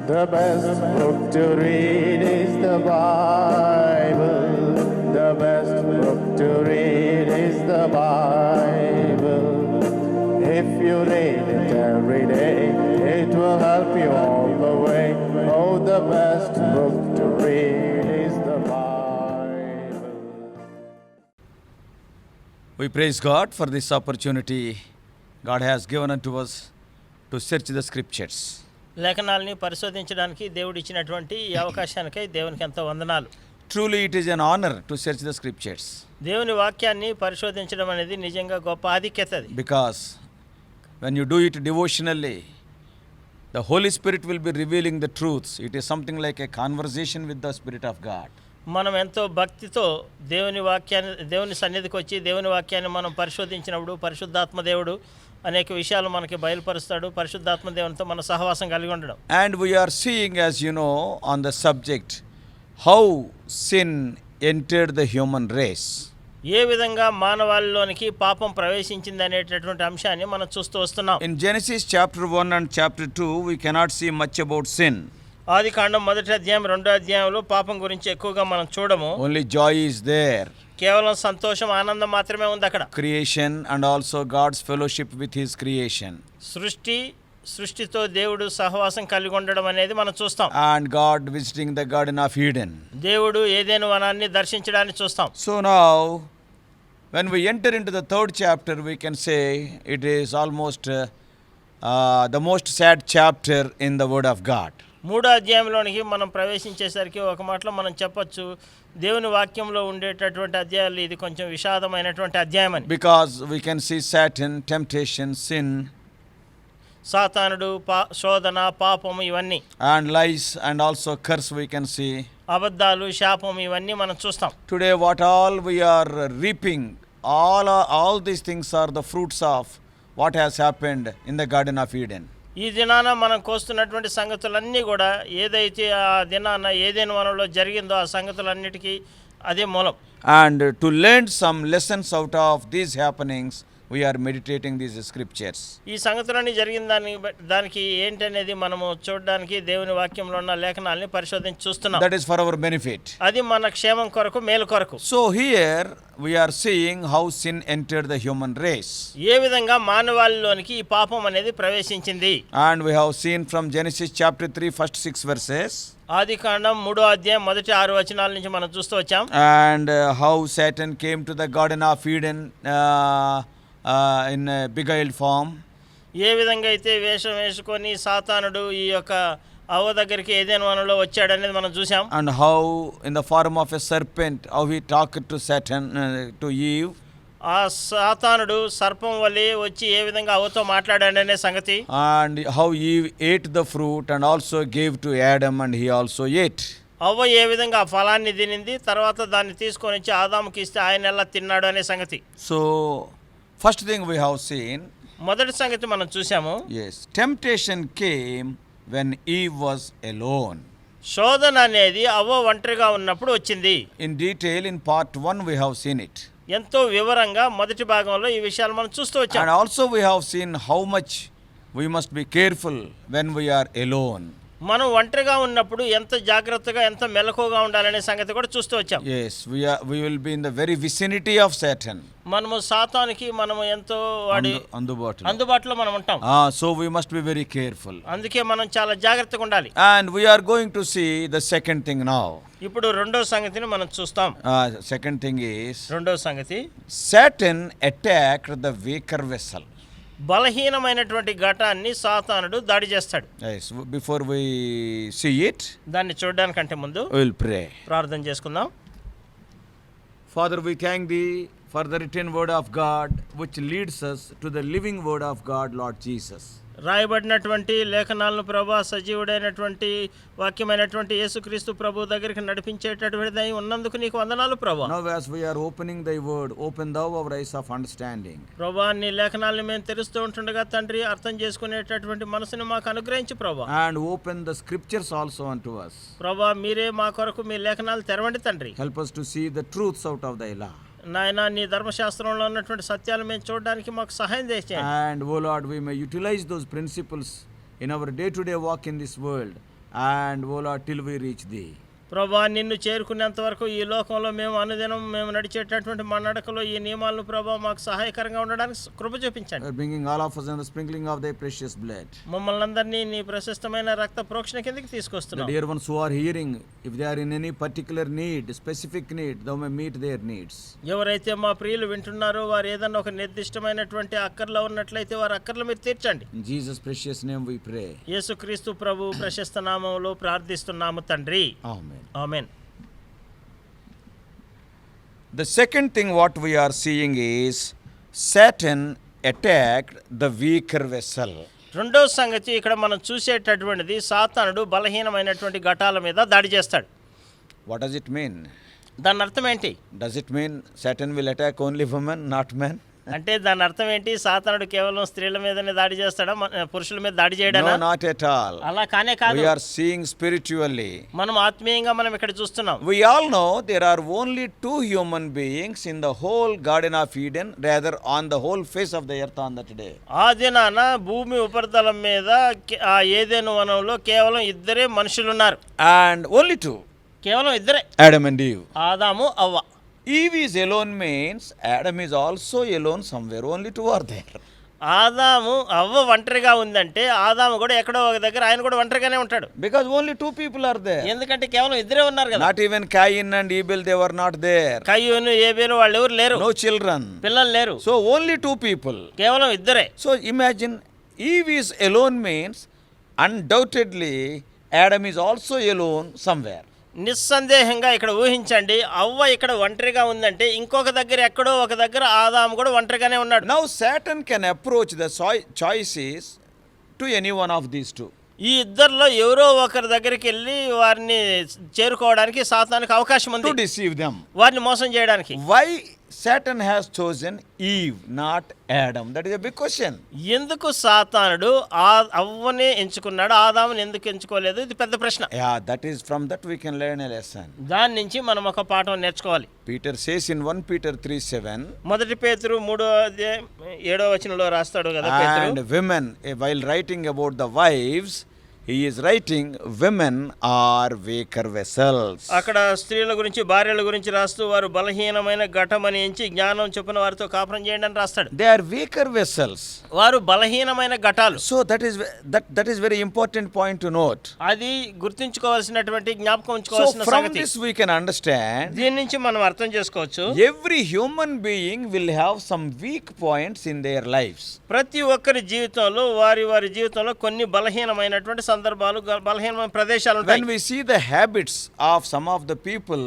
The best book to read is the Bible. The best book to read is the Bible. If you read it every day, it will help you all the way. Oh, the best book to read is the Bible. We praise God for this opportunity God has given unto us to search the scriptures. లేఖనాలని పరిశోధించడానికి దేవుడు ఇచ్చినటువంటి ఈ అవకాశానికై దేవునికి ఎంతో వందనాలు. Truly it is an honor to search the scriptures. దేవుని వాక్యాన్ని పరిశోధించడం అనేది నిజంగా గొప్ప ఆధిక్యత అది. Because when you do it devotionally, the Holy Spirit will be revealing the truths. It is something like a conversation with the Spirit of God. మనం ఎంతో భక్తితో దేవుని సన్నిధికి వచ్చి దేవుని వాక్యాన్ని మనం పరిశోధించినప్పుడు పరిశుద్ధాత్మ దేవుడు అనేక విషయాలు మనకి బయలుపరుస్తాడు. పరిశుద్ధాత్మ దేవునితో మన సహవాసం కలిగి ఉండడం. And we are seeing, as you know, on the subject how sin entered the human race. ఏ విధంగా మానవాళిలోనికి పాపం ప్రవేశించింది అనేటటువంటి అంశాన్ని మనం చూస్తూ వస్తున్నాం. In Genesis chapter 1 and chapter 2 we cannot see much about sin. ఆదికాండం 1వ అధ్యాయం 2వ అధ్యాయంలో పాపం గురించి ఎక్కువగా మనం చూడము. Only joy is there. కేవలం సంతోషం ఆనందం మాత్రమే ఉంది అక్కడ. Creation and also God's fellowship with his creation. సృష్టితో దేవుడు సహవాసం కలిగి ఉండడం అనేది మనం చూస్తాం. And God visiting the Garden of Eden. దేవుడు ఏదెను వనాన్ని దర్శించడాన్ని చూస్తాం. So now when we enter into the 3rd chapter we can say it is almost the most sad chapter in the word of God. 3వ అధ్యాయంలోనికి మనం ప్రవేశించేసరికి ఒక మాటలో మనం చెప్పొచ్చు దేవుని వాక్యంలో ఉండేటటువంటి అధ్యాయాలు ఇది కొంచెం విషాదమైనటువంటి అధ్యాయం అని. Because we can see Satan, temptation, sin, సాతానుడు, శోధన, పాపము ఇవన్నీ, and lies and also curse we can see. అబద్ధాలు, శాపం ఇవన్నీ మనం చూస్తాం. Today what all we are reaping, all these things are the fruits of what has happened in the Garden of Eden. ఈ దినాన మనం కోస్తున్నటువంటి సంగతులన్నీ కూడా ఏదైతే ఆ దినాన ఏదైనా వనంలో జరిగిందో ఆ సంగతులన్నిటికీ అదే మూలం. And to learn some lessons out of these happenings we are meditating these scriptures. ఈ సంగతులన్నీ జరిగిన దానికి ఏంటనేది మనము చూడడానికి దేవుని వాక్యంలో ఉన్న లేఖనాలని పరిశోధించి చూస్తున్నాం. That is for our benefit. అది మన క్షేమం కొరకు, మేలు కొరకు. So here we are seeing how sin entered the human race. ఏ విధంగా మానవాళిలోనికి ఈ పాపం అనేది ప్రవేశించింది. And we have seen from Genesis chapter 3 first 6 verses. ఆదికాండం 3వ అధ్యాయం మొదటి 6 వచనాల నుంచి మనం చూస్తూ వచ్చాం. And how Satan came to the Garden of Eden in a beguiled form. ఏ విధంగా అయితే వేషం వేసుకొని సాతానుడు ఈ యొక్క అవ్వ దగ్గరికి ఏదైనా వనంలో వచ్చాడనేది మనం చూసాం. And how in the form of a serpent how he talked to Satan, to Eve. ఆ సాతానుడు సర్పం వలె వచ్చి ఏ విధంగా అవ్వతో మాట్లాడాడనే సంగతి. And how Eve ate the fruit and also gave to Adam and he also ate. అవ్వ ఏ విధంగా ఆ ఫలాన్ని తినింది, తర్వాత దాన్ని తీసుకొని వచ్చి ఆదాముకి ఇస్తే ఆయన ఎలా తిన్నాడు అనే సంగతి. So first thing we have seen. మొదటి సంగతి మనం చూసాము. Yes, temptation came when Eve was alone. శోధన అనేది అవ్వ ఒంటరిగా ఉన్నప్పుడు వచ్చింది. In detail in part 1 we have seen it. ఎంతో వివరంగా మొదటి భాగంలో ఈ విషయాలు మనం చూస్తూ వచ్చాం. And also we have seen how much we must be careful when we are alone. మనం ఒంటరిగా ఉన్నప్పుడు ఎంత జాగ్రత్తగా, ఎంత మెలకువగా ఉండాలనే సంగతి కూడా చూస్తూ వచ్చాం. Yes, we will be in the very vicinity of Satan. మనము సాతానుకి మనము ఎంతో వాడి అందుబాటులో మనం ఉంటాం. So we must be very careful. అందుకే మనం చాలా జాగ్రత్తగా ఉండాలి. And we are going to see the second thing now. ఇప్పుడు రెండో సంగతిని మనం చూస్తాం. Second thing is రెండో సంగతి, Satan attacked the weaker vessel. బలహీనమైనటువంటి ఘటాన్ని సాతానుడు దాడి చేస్తాడు. Yes, before we see it, దాన్ని చూడడానికంటే ముందు we will pray. ప్రార్థన చేసుకుందాం. Father, we thank thee for the written word of God which leads us to the living word of God, Lord Jesus. రాయబడినటువంటి లేఖనాలను ప్రభా సజీవుడైనటువంటి వాక్యమైనటువంటి యేసుక్రీస్తు ప్రభు దగ్గరికి నడిపించేటటువంటిదై ఉన్నందుకు నీకు వందనాలు ప్రభా. Now as we are opening thy word, open thou our eyes of understanding. ప్రభా నీ లేఖనాలను మేము తెరుస్తూ ఉంటుండగా తండ్రి అర్థం చేసుకునేటటువంటి మనసును మాకు అనుగ్రహించు ప్రభా. And open the scriptures also unto us. ప్రభా మీరే మా కొరకు మీ లేఖనాలు తెరవండి తండ్రి. Help us to see the truths out of thy law. నాయన నీ ధర్మశాస్త్రంలో ఉన్నటువంటి సత్యాలు మేము చూడడానికి మాకు సహాయం చేయండి. And O Lord, we may utilize those principles in our day-to-day walk in this world And, O Lord, till we reach thee. ప్రభా నిన్ను చేరుకునేంత వరకు ఈ లోకంలో మేము అనుదినం మేము నడిచేటటువంటి మా నడకలో ఈ నియమాలను ప్రభా మాకు సహాయకరంగా ఉండడానికి కృప చూపించండి. You are bringing all of us in the sprinkling of thy precious blood. మమ్మల్ని అందరినీ నీ ప్రశస్తమైన రక్త ప్రోక్షణ కిందకి The తీసుకొస్తున్నాం. dear ones who are hearing, if they are in any particular need, specific need, thou may meet their needs. ఎవరైతే మా ప్రియులు వింటున్నారో వారు ఏదన్నా ఒక నిర్దిష్టమైనటువంటి అక్కర్లో ఉన్నట్లయితే వారి అక్కర్లు మీరు తీర్చండి. In Jesus' precious name we pray. యేసుక్రీస్తు ప్రభు ప్రశస్త నామములో ప్రార్థిస్తున్నాము తండ్రి. Amen. Amen. The second thing what we are seeing is Satan attacked the weaker vessel. రెండో సంగతి ఇక్కడ మనం చూసేటటువంటిది సాతానుడు బలహీనమైనటువంటి ఘటాల మీద దాడి చేస్తాడు. What does it mean? దాని అర్థం ఏంటి? Does it mean Satan will attack only women, not men? అంటే దాని అర్థం ఏంటి? సాతానుడు కేవలం స్త్రీల మీదనే దాడి చేస్తాడా, పురుషుల మీద దాడి చేయడానా? No, not at all. అలా కానే కాదు. We are seeing spiritually. మనం ఆత్మీయంగా మనం ఇక్కడ చూస్తున్నాం. We all know there are only two human beings in the whole Garden of Eden, rather on the whole face of the earth on that day. ఆ దినాన భూమి ఉపరితలం మీద ఆ ఏదెను వనంలో కేవలం ఇద్దరే మనుషులు ఉన్నారు. And only two. కేవలం ఇద్దరే, Adam and Eve. ఆదాము అవ్వ. Eve is alone means Adam is also alone somewhere. Only two are there. ఆదాము అవ్వ ఒంటరిగా ఉందంటే ఆదాము కూడా ఎక్కడో ఒక దగ్గర ఆయన కూడా ఒంటరిగానే ఉంటాడు. Because only two people are there. ఎందుకంటే కేవలం ఇద్దరే ఉన్నారు కదా. Not even Cain and Abel, they were not there. కయ్యూను ఏబేలు వాళ్ళు ఎవరు లేరు. No children. పిల్లలు లేరు. So only two people. కేవలం ఇద్దరే. So imagine Eve is alone means undoubtedly Adam is also alone somewhere. నిస్సందేహంగా ఇక్కడ ఊహించండి, అవ్వ ఇక్కడ ఒంటరిగా ఉందంటే ఇంకొక దగ్గర ఎక్కడో ఒక దగ్గర ఆదాము కూడా ఒంటరిగానే ఉన్నాడు. Now Satan can approach the choices to any one of these two. ఈ ఇద్దరిలో ఎవరో ఒకరి దగ్గరికి వెళ్ళి వారిని చేరుకోవడానికి సాతానుకు అవకాశం ఉంది. To deceive them. వారిని మోసం చేయడానికి. Why Satan has chosen Eve, not Adam? That is a big question. ఎందుకు సాతానుడు అవ్వనే ఎంచుకున్నాడు, ఆదాముని ఎందుకు ఎంచుకోలేదు? ఇది పెద్ద ప్రశ్న. Yeah, that is from that we can learn a lesson. దాని నుంచి మనం ఒక పాఠం నేర్చుకోవాలి. Peter says in 1 Peter 3:7. మొదటి పేతురు 3:7 రాస్తాడు కదా పేతురు. And women, while writing about the wives, he is writing women are weaker vessels. అక్కడ స్త్రీల గురించి భార్యల గురించి రాస్తూ వారు బలహీనమైన ఘటమని ఎంచి జ్ఞానం చొప్పున వారితో కాపురం చేయండి అని రాస్తాడు. They are weaker vessels. వారు బలహీనమైన ఘటాలు. So that is very important point to note. అది గుర్తుంచుకోవాల్సినటువంటి జ్ఞాపకం So ఉంచుకోవాల్సిన from సంగతి. this we can understand దీని నుంచి మనం అర్థం చేసుకోవచ్చు, every human being will have some weak points in their lives. ప్రతి ఒక్కరి జీవితంలో వారి జీవితంలో కొన్ని బలహీనమైనటువంటి సందర్భాలు, బలహీనమైన ప్రదేశాలు ఉంటాయి. When we see the habits of some of the people,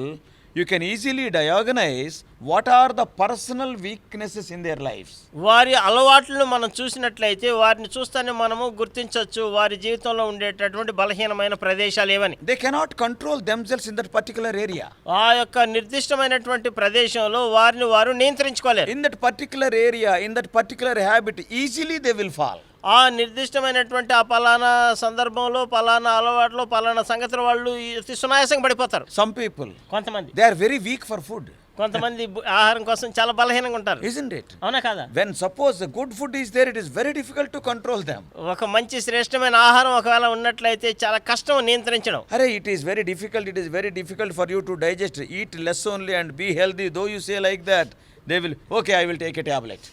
you can easily diagnose what are the personal weaknesses in their lives. వారి అలవాట్లను మనం చూసినట్లయితే వారిని చూస్తానే మనము గుర్తించవచ్చు వారి జీవితంలో ఉండేటటువంటి బలహీనమైన ప్రదేశాలు ఏవని. They cannot control themselves in that particular area. ఆ యొక్క నిర్దిష్టమైనటువంటి ప్రదేశంలో వారిని వారు నియంత్రించుకోలేరు. In that particular area, in that particular habit, easily they will fall. ఆ నిర్దిష్టమైనటువంటి ఆ పలానా సందర్భంలో పలానా అలవాట్లో పలానా సంగతులు వాళ్ళు అతి సునాయాసంగా పడిపోతారు. Some people, కొంతమంది they are very weak for food. కొంతమంది ఆహారం కోసం చాలా బలహీనంగా ఉంటారు. Isn't it? అవునా కాదా? When suppose the good food is there, it is very difficult to control them. ఒక మంచి శ్రేష్టమైన ఆహారం ఒకవేళ ఉన్నట్లయితే చాలా కష్టం నియంత్రించడం. Arey, it is very difficult for you to digest. Eat less only and be healthy. Though you say like that, they will, okay, I will take a tablet.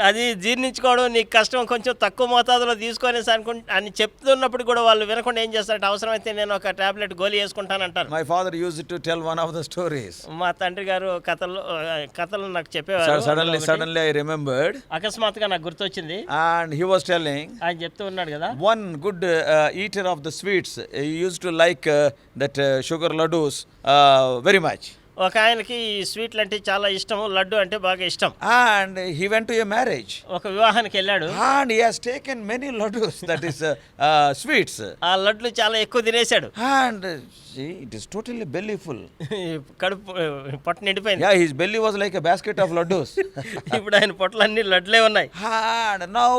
అది జీర్ణించుకోవడం నీకు కష్టం, కొంచెం తక్కువ మోతాదులో తీసుకొని అని చెప్తున్నప్పుడు కూడా వాళ్ళు వినకుండా ఏం చేస్తారంటే అవసరమైతే నేను ఒక tablet Goli వేసుకుంటానంటారు. My father used to tell one of the stories. మా తండ్రి గారు కథలు నాకు చెప్పేవారు. Suddenly I remembered. అకస్మాత్తుగా నాకు గుర్తొచ్చింది. And he was telling, ఆయన చెప్తూ ఉన్నాడు కదా, one good eater of the sweets, he used to like that sugar laddus very much. ఒక ఆయనకి స్వీట్లు అంటే చాలా ఇష్టం, లడ్డు అంటే బాగా ఇష్టం. And he went to a marriage. ఒక వివాహానికి వెళ్ళాడు. And he has taken many laddus, that is sweets. ఆ లడ్లు చాలా ఎక్కువ తినేశాడు. And see, it is totally belly full. కడుపు పొట్ట నిండిపోయింది. Yeah, his belly was like a basket of laddus. ఇప్పుడు ఆయన పొట్టలన్నీ లడ్లే ఉన్నాయి. And now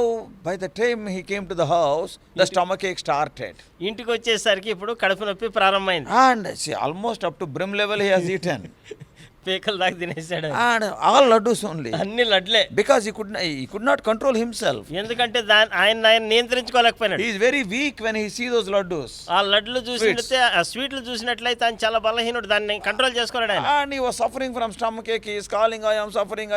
by the time he came to the house, the stomachache started. ఇంటికి వచ్చేసరికి ఇప్పుడు కడుపు నొప్పి ప్రారంభమైంది. And see, almost up to brim level he has eaten. పీకల దాకా తినేసాడు. And all laddus only. అన్ని లడ్లే. Because he could not control himself. ఎందుకంటే ఆయన నియంత్రించుకోలేకపోయినాడు. He is very weak when he sees those laddus. ఆ లడ్లు చూసినట్లయితే, ఆ స్వీట్లు చూసినట్లయితే ఆయన చాలా బలహీనుడు, దాన్ని కంట్రోల్ చేసుకోలేడు ఆయన. And he was suffering from stomach ache. He is calling, I am suffering,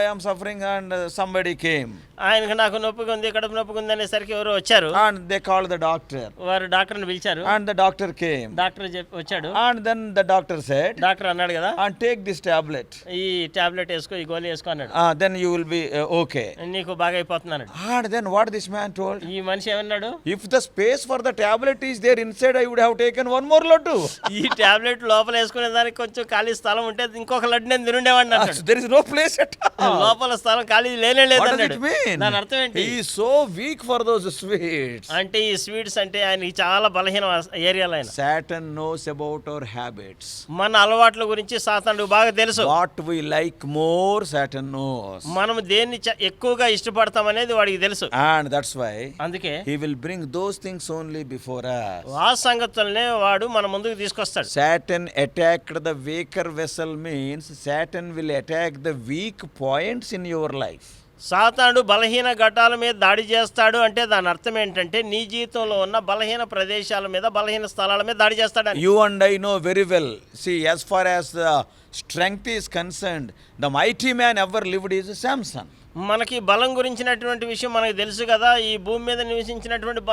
and somebody came. ఆయనకు నాకు నొప్పిగా ఉంది, కడుపు నొప్పిగా ఉంది అనేసరికి ఎవరో వచ్చారు. And they called the doctor. వారు డాక్టర్ని పిలిచారు. And the doctor came. Doctor వచ్చాడు. And then the doctor said, doctor అన్నాడు కదా, and take this tablet. ఈ టాబ్లెట్ వేసుకో, ఈ గోళీ వేసుకో అన్నాడు. Then you will be okay. నీకు బాగా అయిపోతుంది అన్నాడు. And then what this man told? ఈ మనిషి ఏమన్నాడు, If the space for the tablet is there inside, I would have taken one more laddu. ఈ టాబ్లెట్ లోపల వేసుకునే దానికి కొంచెం ఖాళీ స్థలం ఉంటే ఇంకొక లడ్డు నేను తినుండేవాడిని అన్నాడు. There is no place at all. లోపల స్థలం ఖాళీ లేనే లేదు What does అన్నాడు. it mean? దాని అర్థం ఏంటి? He is so weak for those sweets. అంటే ఈ స్వీట్స్ అంటే ఆయనకి చాలా బలహీన ఏరియాలో ఆయన. Satan knows about our habits. మన అలవాట్ల గురించి సాతానుడికి బాగా తెలుసు. What we like more, Satan knows. మనం దేన్ని ఎక్కువగా ఇష్టపడతాం అనేది వాడికి తెలుసు. And that's why అందుకే he will bring those things only before us. ఆ సంగతులనే వాడు మన ముందుకు తీసుకొస్తాడు. Satan attacked the weaker vessel means Satan will attack the weak points in your life. సాతానుడు బలహీన ఘటాల మీద దాడి చేస్తాడు అంటే దాని అర్థం ఏంటంటే నీ జీవితంలో ఉన్న బలహీన ప్రదేశాల మీద, బలహీన స్థలాల మీద దాడి చేస్తాడని. You and I know very well. See, as far as the strength is concerned, the mighty man ever lived is Samson. మనకి బలం గురించినటువంటి విషయం మనకు తెలుసు కదా. ఈ భూమి మీద నివసించినటువంటి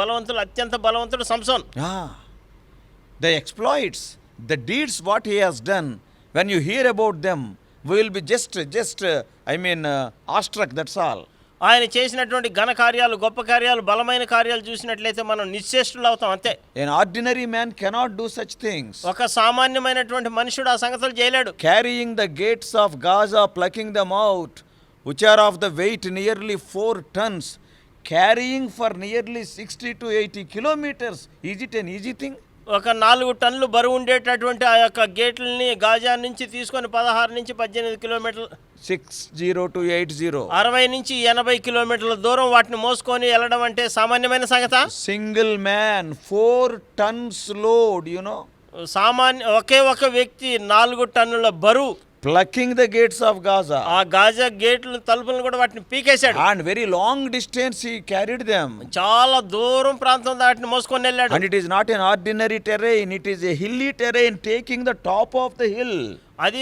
బలవంతులు, అత్యంత బలవంతుడు సంసోన్. The exploits, the deeds what he has done, when you hear about them, we will be just awestruck, that's all. ఆయన చేసినటువంటి ఘన కార్యాలు, గొప్ప కార్యాలు, బలమైన కార్యాలు చూసినట్లయితే మనం నిశ్చేష్టులు అవుతాం అంతే. An ordinary man cannot do such things. ఒక సామాన్యమైనటువంటి మనుషుడు ఆ సంగతులు చేయలేడు. Carrying the gates of Gaza, plucking them out, which are of the weight nearly 4 tons, carrying for nearly 60 to 80 kilometers. Is it an easy thing? ఒక 4 టన్నులు బరువు ఉండేటటువంటి ఆ యొక్క గేట్లని గాజా నుంచి తీసుకొని 16 నుంచి 18 కిలోమీటర్లు, 60 to 80, 60 నుంచి 80 కిలోమీటర్ల దూరం వాటిని మోసుకొని వెళ్ళడం అంటే సామాన్యమైన సంగత? single man 4 tons load, ఒకే ఒక వ్యక్తి 4 టన్నుల బరువు, plucking the gates of Gaza. ఆ గాజా గేట్లు తలుపులను కూడా వాటిని పీకేశాడు. And very long distance he carried them. చాలా దూరం ప్రాంతం వాటిని మోసుకొని వెళ్ళాడు. And it is not an ordinary terrain, it is a hilly terrain, taking the top of the hill. అది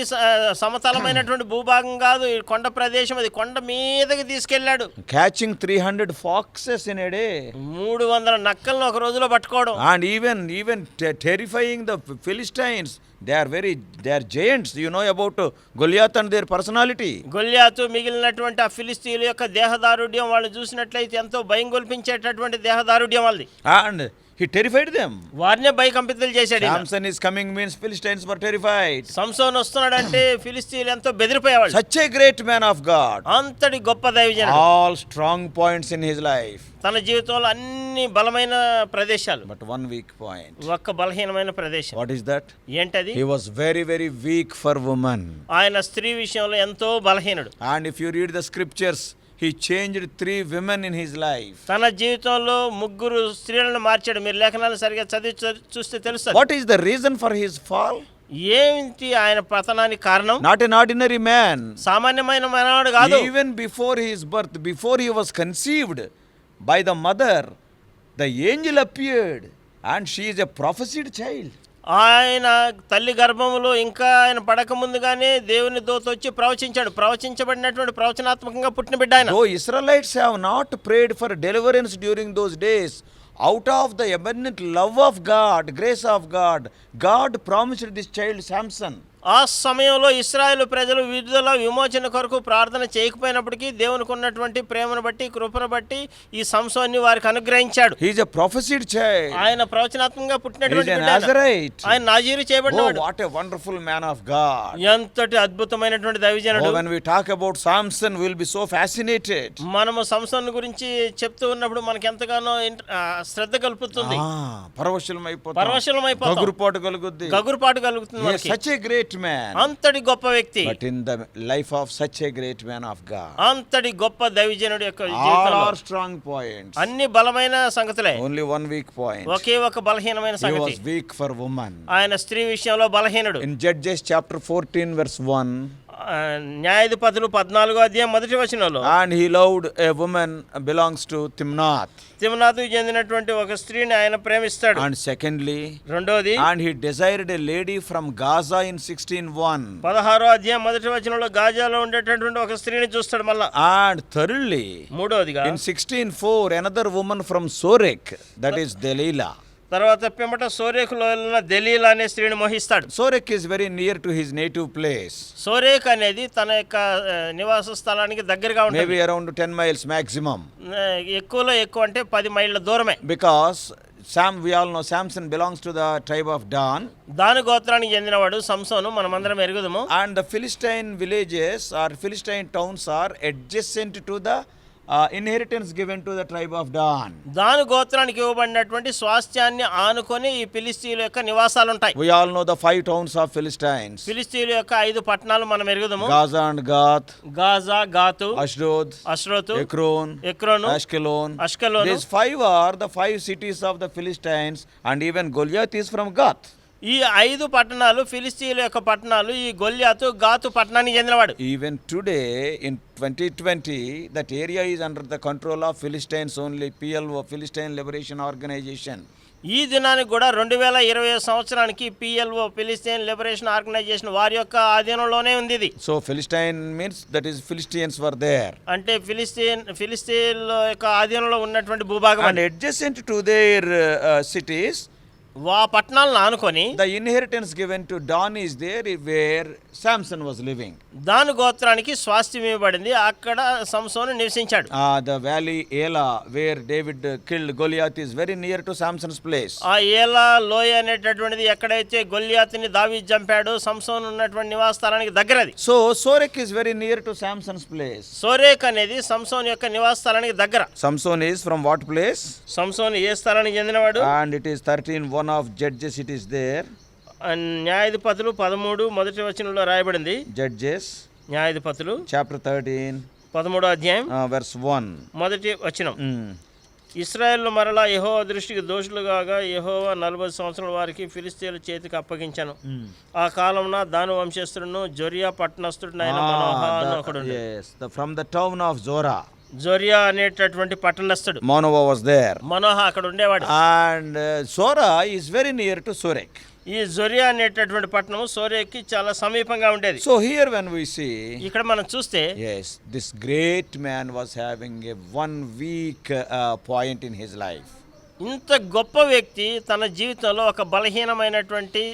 సమతలమైనటువంటి భూభాగం కాదు, కొండ ప్రదేశం, అది కొండ మీదకి తీసుకెళ్ళాడు. Catching 300 foxes in a day. 300 నక్కలను ఒక రోజులో పట్టుకోవడం. And even terrifying the Philistines. They are giants. You know about Goliath and their personality. గొల్యాతు మిగిలినటువంటి ఆ ఫిలిస్తీయుల యొక్క దేహదారుఢ్యం వాళ్ళు చూసినట్లయితే ఎంతో భయం గొల్పించేటటువంటి దేహదారుఢ్యం వాళ్ళది. And he terrified them. వారినే భయకంపితులు చేశాడు. Samson is coming means Philistines were terrified. సంసోన్ వస్తున్నాడంటే ఫిలిస్తీయులు ఎంతో బెదిరిపోయేవాళ్ళు. Such a great man of God. అంతటి గొప్ప దైవజనుడు. All strong points in his life. తన జీవితంలో అన్ని బలమైన ప్రదేశాలు, But one weak point. ఒక్క బలహీనమైన ప్రదేశం. What is that? ఏంటది? He was very, very weak for woman. ఆయన స్త్రీ విషయంలో ఎంతో బలహీనుడు. And if you read the scriptures, he changed 3 women in his life. తన జీవితంలో 3 స్త్రీలను మార్చాడు. మీరు లేఖనాలు సరిగా చదివి చూస్తే తెలుస్తుంది. What is the reason for his fall? ఏంటి ఆయన పతనానికి కారణం? Not an ordinary man. సామాన్యమైన మానవుడు కాదు. Even before his birth, before he was conceived by the mother, the angel appeared, and she is a prophesied child. ఆయన తల్లి గర్భములో ఇంకా ఆయన పడక ముందుగానే దేవుని దూత వచ్చి ప్రవచించాడు. ప్రవచించబడినటువంటి ప్రవచనాత్మకంగా పుట్టిన బిడ్డ ఆయన. Though Israelites have not prayed for deliverance during those days, out of the abundant love of God, grace of God, God promised this child Samson. ఆ సమయంలో ఇశ్రాయేలు ప్రజలు విడుదల విమోచన కొరకు ప్రార్థన చేయకపోయినప్పటికీ దేవునికి ఉన్నటువంటి ప్రేమను బట్టి, కృపను బట్టి ఈ సంసోన్ని వారికి అనుగ్రహించాడు. He is a prophesied child. ఆయన ప్రవచనాత్మకంగా పుట్టినటువంటి He is a Nazarite. ఆయన నాజీరు చేయబడినవాడు. Oh, what a wonderful man of God. ఎంతటి అద్భుతమైనటువంటి దైవజనుడు. Oh, when we talk about Samson, we will be so fascinated. మనము సంసోన్ గురించి చెప్తూ ఉన్నప్పుడు మనకి ఎంతగానో శ్రద్ధ కలుపుతుంది. పరవశులమైపోతాం. గగురుపాటు కలుగుతుంది మనకి. Such a great great man, అంతటి గొప్ప వ్యక్తి, but in the life of such a great man of God, అంతటి గొప్ప దైవజనుడి యొక్క all జీవితంలో are strong points, అన్ని బలమైన సంగతులే, only one weak point. ఒకే ఒక బలహీనమైన He సంగతి, was weak for woman. ఆయన స్త్రీ విషయంలో బలహీనుడు. In Judges chapter 14 verse 1, న్యాయాధిపతులు 14వ అధ్యాయం మొదటి వచనంలో, and he loved a woman belongs to Timnath. తిమ్నాతుకు చెందినటువంటి ఒక స్త్రీని ఆయన ప్రేమిస్తాడు. And secondly, రెండోది, and he desired a lady from Gaza in 16:1. 16వ అధ్యాయం మొదటి వచనంలో గాజాలో ఉండేటటువంటి ఒక స్త్రీని చూస్తాడు మళ్ళా. And thirdly, మూడోదిగా in 16:4, another woman from Sorek, that is Delilah. తర్వాత పిమ్మట సోరేకులో ఉన్న దెలీలా అనే స్త్రీని మోహిస్తాడు. Sorek is very near to his native place. సోరేక్ అనేది తన యొక్క నివాస స్థలానికి దగ్గరగా ఉంటుంది. Maybe around 10 miles maximum. ఎక్కువలో ఎక్కువ అంటే 10 మైళ్ళ దూరమే. Because we all know Samson belongs to the tribe of Dan. దాని గోత్రానికి చెందినవాడు సంసోను, మనమందరం ఎరుగుదము. And the Philistine villages or Philistine towns are adjacent to the inheritance given to the tribe of Dan. దాని గోత్రానికి ఇవ్వబడినటువంటి స్వాస్థ్యాన్ని ఆనుకొని ఈ ఫిలిస్తీయుల యొక్క నివాసాలు ఉంటాయి. We all know the 5 towns of Philistines. ఫిలిస్తీయుల యొక్క 5 పట్టణాలు మనం ఎరుగుదము. Gaza and Gath, Gaza, Gath, Ashdod, అష్రోతు, Ekron, Ashkelon. These 5 are the 5 cities of the Philistines, and even Goliath is from Gath. ఈ 5 పట్టణాలు ఫిలిస్తీయుల యొక్క పట్టణాలు. ఈ గొల్యాతు గాతు పట్టణానికి చెందినవాడు. Even today in 2020, that area is under the control of Philistines only, PLO, Philistine Liberation Organization. ఈ దినానికి కూడా 2020 సంవత్సరానికి PLO, ఫిలిస్తీన్ లిబరేషన్ ఆర్గనైజేషన్, వారి యొక్క ఆధీనంలోనే ఉంది ఇది. So Philistine means that is Philistines were there. అంటే ఫిలిస్తీన్ యొక్క ఆధీనంలో ఉన్నటువంటి భూభాగం. And adjacent to their cities, పట్టణాలను ఆనుకొని the inheritance given to Dan is there where Samson was living. దాని గోత్రానికి స్వాస్థ్యం ఇవ్వబడింది, అక్కడ సంసోను నివసించాడు. The valley Elah where David killed Goliath is very near to Samson's place. ఆ ఏలా లోయ అనేటటువంటిది ఎక్కడైతే గొల్యాతుని దావీదు చంపాడో సంసోను ఉన్నటువంటి నివాస స్థలానికి దగ్గరది. So Sorek is very near to Samson's place. సోరేక్ అనేది సంసోను యొక్క నివాస స్థలానికి దగ్గర. Samson is from what place? సంసోను ఏ స్థలానికి చెందినవాడు? And it is 13:1 of Judges, it is there. న్యాయాధిపతులు 13 మొదటి వచనంలో రాయబడింది. Judges న్యాయాధిపతులు chapter 13 13వ అధ్యాయం verse 1. మొదటి వచనం. ఇశ్రాయేలు మరలా యెహోవా దృష్టికి దోషులు కాగా యెహోవా 40 సంవత్సరాల వారికి ఫిలిస్తీయుల చేతికి అప్పగించాను. ఆ కాలమున దాను వంశస్థుడును జొరియా పట్టణస్థుడునైన మనోహ అని ఒకడు. Yes, from the town of Zorah. జొరియా అనేటటువంటి పట్టణస్థుడు Manoah was there. మనోహ అక్కడ ఉండేవాడు. And Zorah is very near to Sorek. ఈ జొరియా అనేటటువంటి పట్టణం సోరేకి చాలా సమీపంగా ఉండేది. So here when we see, ఇక్కడ మనం చూస్తే, yes, this great man was having a one weak point in his life. ఇంత గొప్ప వ్యక్తి తన జీవితంలో ఒక బలహీనమైనటువంటి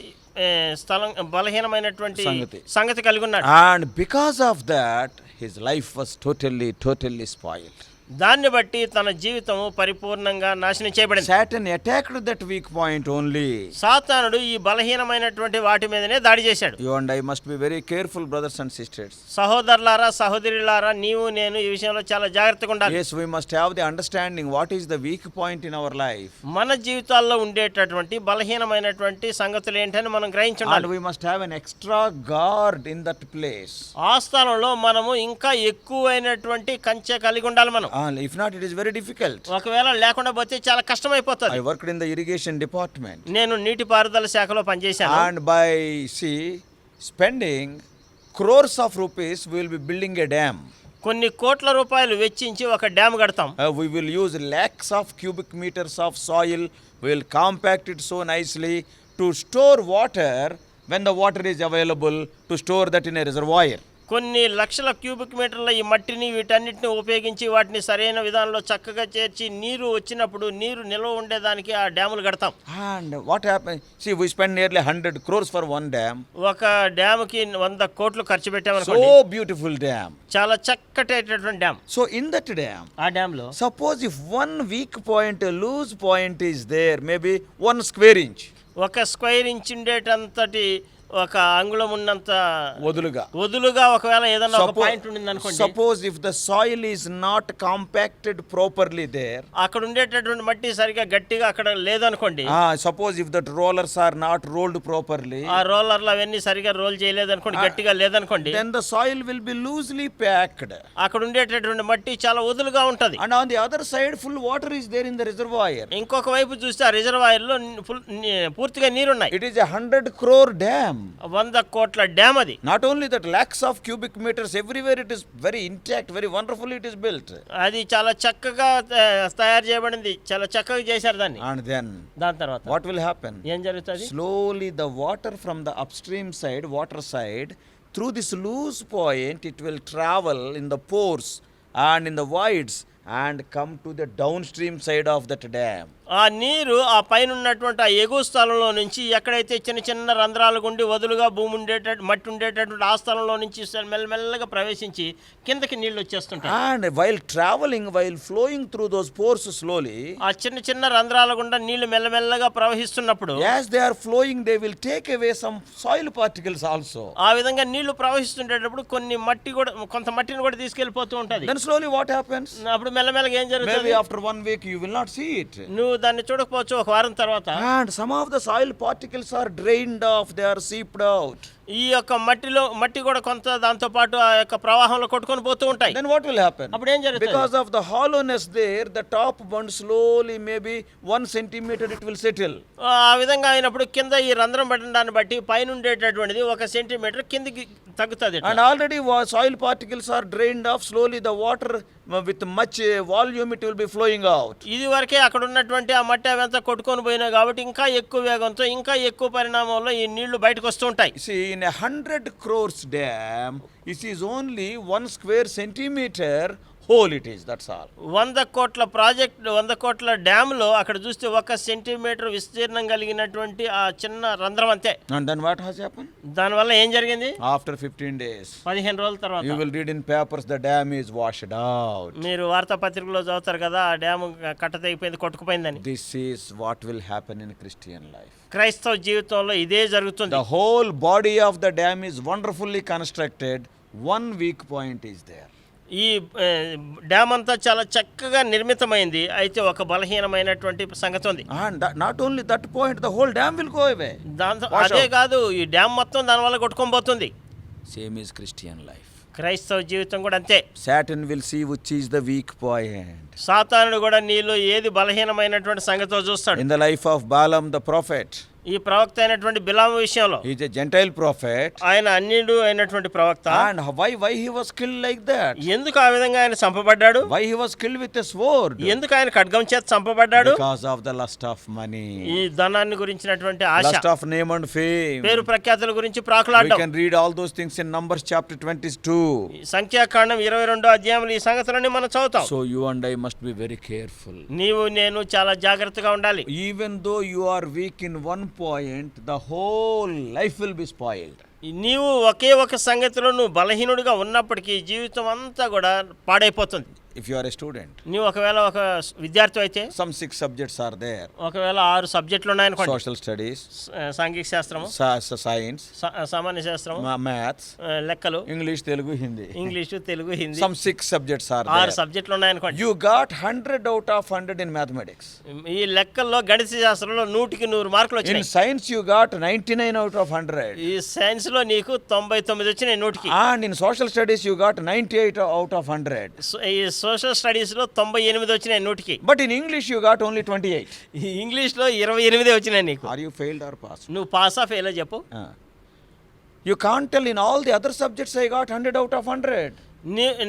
సంగతి కలిగి ఉన్నాడు. And because of that his life was totally spoiled. దాన్ని బట్టి తన జీవితము పరిపూర్ణంగా నాశనం చేయబడింది. Satan attacked that weak point only. సాతానుడు ఈ బలహీనమైనటువంటి వాటి మీదనే దాడి చేశాడు. You and I must be very careful, brothers and sisters. సహోదరులారా, సహోదరులారా, నీవు నేను ఈ విషయంలో చాలా జాగ్రత్తగా ఉండాలి. Yes, we must have the understanding what is the weak point in our life. మన జీవితాల్లో ఉండేటటువంటి బలహీనమైనటువంటి సంగతులు ఏంటని మనం గ్రహించాలి. And we must have an extra guard in that place. ఆ స్థలంలో మనము ఇంకా ఎక్కువైనటువంటి కంచె కలిగి ఉండాలి మనం. If not, it is very difficult. ఒకవేళ లేకుండా పోతే చాలా కష్టమైపోతుంది. I worked in the irrigation department. నేను నీటిపారుదల శాఖలో పనిచేశాను. And by spending crores of rupees, we will be building a dam. కొన్ని కోట్ల రూపాయలు వెచ్చించి ఒక డ్యామ్ కడతాం. We will use lakhs of cubic meters of soil. We will compact it so nicely to store water when the water is available, to store that in a reservoir. కొన్ని లక్షల cubic మీటర్ల ఈ మట్టిని వీటన్నిటిని ఉపయోగించి వాటిని సరైన విధానంలో చక్కగా చేర్చి నీరు వచ్చినప్పుడు నీరు నిల్వ ఉండేదానికి ఆ డ్యాములు కడతాం. And what happened? See, we spend nearly 100 crores for one dam. ఒక డ్యాముకి 100 కోట్లు ఖర్చు పెట్టామనుకోండి. So beautiful dam. చాలా చక్కటైనటువంటి dam. So in that dam, ఆ డ్యామ్ లో suppose if one weak point, a loose point is there, maybe 1 square inch. ఒక square inch ఉండేటంతటి ఒక అంగుళం ఉన్నంత వదులుగా ఒకవేళ ఏదైనా ఒక పాయింట్ ఉండింది అనుకోండి. Suppose if the soil is not compacted properly there, అక్కడ ఉండేటటువంటి మట్టి సరిగా గట్టిగా అక్కడ లేదనుకోండి. Suppose if that rollers are not rolled properly, ఆ రోలర్లు అవన్నీ సరిగా రోల్ చేయలేదనుకోండి, గట్టిగా లేదనుకోండి, then the soil will be loosely packed. అక్కడ ఉండేటటువంటి మట్టి చాలా వదులుగా ఉంటది. And on the other side full water is there in the reservoir. ఇంకొక వైపు చూస్తే ఆ రిజర్వాయర్ లో పూర్తిగా నీరున్నాయి. It is a 100 crore dam. 100 కోట్ల డ్యామ్ అది. Not only that, lakhs of cubic meters everywhere, it is very intact, very wonderfully it is built. అది చాలా చక్కగా తయారు చేయబడింది, చాలా చక్కగా చేశారు దాన్ని. And then దాని తర్వాత what will happen? ఏం జరుగుతుంది? Slowly the water from the upstream side, water side, through this loose point, it will travel in the pores and in the voids and come to the downstream side of that dam. ఆ నీరు ఆ పైన ఉన్నటువంటి ఆ ఎగువ స్థలంలో నుంచి ఎక్కడైతే చిన్న చిన్న రంధ్రాలు గుండి వదులుగా భూమి మట్టి ఉండేటటువంటి ఆ స్థలంలో నుంచి మెల్లమెల్లగా ప్రవేశించి కిందకి నీళ్లు వచ్చేస్తుంటాయి. And while traveling, while flowing through those pores slowly, ఆ చిన్న చిన్న రంధ్రాల గుండా నీళ్లు మెల్లమెల్లగా ప్రవహిస్తున్నప్పుడు as they are flowing, they will take away some soil particles also. ఆ విధంగా నీళ్లు ప్రవహిస్తుండేటప్పుడు కొంత మట్టిని కూడా తీసుకెళ్లిపోతూ ఉంటది. Then slowly what happens? అప్పుడు మెల్లమెల్లగా ఏం జరుగుతుంది? Maybe after 1 week you will not see it. నువ్వు దాన్ని చూడకపోవచ్చు, ఒక వారం తర్వాత. And some of the soil particles are drained off, they are seeped out. ఈ యొక్క మట్టి కూడా కొంత దాంతో పాటు ఆ యొక్క ప్రవాహంలో కొట్టుకొని పోతూ ఉంటాయి. Then what will happen? అప్పుడు ఏం జరుగుతుంది? Because of the hollowness there, the top bund slowly, maybe 1 centimeter it will settle. ఆ విధంగా అయినప్పుడు కింద ఈ రంధ్రం పడిన దాన్ని బట్టి పైన ఉండేటటువంటిది 1 సెంటీమీటర్ కిందికి తగ్గుతుంది. And already soil particles are drained off, slowly the water with much volume it will be flowing out. ఇది వరకే అక్కడ ఉన్నటువంటి ఆ మట్టి అవంతా కొట్టుకొని పోయినాయి కాబట్టి ఇంకా ఎక్కువ వేగంతో ఇంకా ఎక్కువ పరిణామంలో ఈ నీళ్లు బయటకు వస్తూ ఉంటాయి. See, in a 100 crores dam, it is only 1 square centimeter hole it is, that's all. 100 కోట్ల ప్రాజెక్ట్, 100 కోట్ల డ్యామ్ లో అక్కడ చూస్తే 1 సెంటీమీటర్ విస్తీర్ణం కలిగినటువంటి ఆ చిన్న రంధ్రం అంతే. And then what has happened? దానివల్ల ఏం జరిగింది? After 15 days, 15 రోజుల తర్వాత you will read in papers the dam is washed out. మీరు వార్తాపత్రికలో చదువుతారు కదా, ఆ డ్యామ్ కట్ట తెగిపోయింది, కొట్టుకుపోయిందని. This is what will happen in Christian life. క్రైస్తవ జీవితంలో ఇదే జరుగుతుంది. The whole body of the dam is wonderfully constructed. One weak point is there. ఈ డ్యామ్ అంతా చాలా చక్కగా నిర్మితమైంది, అయితే ఒక బలహీనమైనటువంటి సంగతి ఉంది. And not only that point, the whole dam will go away. దాంతో అదే కాదు, ఈ డ్యామ్ మొత్తం దానివల్ల కొట్టుకొని పోతుంది. Same is Christian life. క్రైస్తవ జీవితం కూడా అంతే. Satan will see which is the weak point. సాతానుడు కూడా నీలో ఏది బలహీనమైనటువంటి సంగతితో చూస్తాడు. In the life of Balaam the prophet, ఈ ప్రవక్త అయినటువంటి బిలాము విషయంలో, he is a Gentile prophet. ఆయన అన్యుడు అయినటువంటి ప్రవక్త. And why he was killed like that? ఎందుకు ఆ విధంగా ఆయన చంపబడ్డాడు? Why he was killed with a sword? ఎందుకు ఆయన ఖడ్గం చేత చంపబడ్డాడు? Because of the lust of money. ఈ ధనాన్ని గురించినటువంటి ఆశ, Lust of name and fame. పేరు ప్రఖ్యాతుల గురించి We ప్రాకులాడడం. can read all those things in Numbers chapter 22. సంఖ్యాకాండం 22వ అధ్యాయంలో ఈ సంగతులన్నీ మనం చదువుతాం. So you and I must be very careful. నీవు నేను చాలా జాగ్రత్తగా ఉండాలి. Even though you are weak in one point, the whole life will be spoiled. నీవు ఒకే ఒక సంగతిలో నువ్వు బలహీనుడిగా ఉన్నప్పటికీ జీవితం అంతా కూడా పాడైపోతుంది. If you are a student, నీవు ఒకవేళ ఒక విద్యార్థి అయితే some 6 subjects are there. ఒకవేళ 6 సబ్జెక్టులు ఉన్నాయనుకోండి. Social studies, సాంఘిక శాస్త్రము, science, సామాన్య శాస్త్రము, maths, లెక్కలు, English, Telugu, Hindi. English, Telugu, Hindi, Some 6 subjects are 6 there. సబ్జెక్టులు ఉన్నాయనుకోండి. You got 100 out of 100 in mathematics. ఈ లెక్కల్లో గణిత శాస్త్రంలో 100కి 100 మార్కులు In వచ్చినాయి. science you got 99 out of 100. ఈ సైన్స్ లో నీకు 99 వచ్చినాయి 100కి. And in social studies you got 98 out of 100. ఈ సోషల్ స్టడీస్ లో 98 వచ్చినాయి 100కి. But in English you got only 28. ఈ ఇంగ్లీష్ లో 28 వచ్చినాయి నీకు. Are you failed or passed? నువ్వు పాసా ఫెయిల్ చెప్పు. You can't tell in all the other subjects I got 100 out of 100.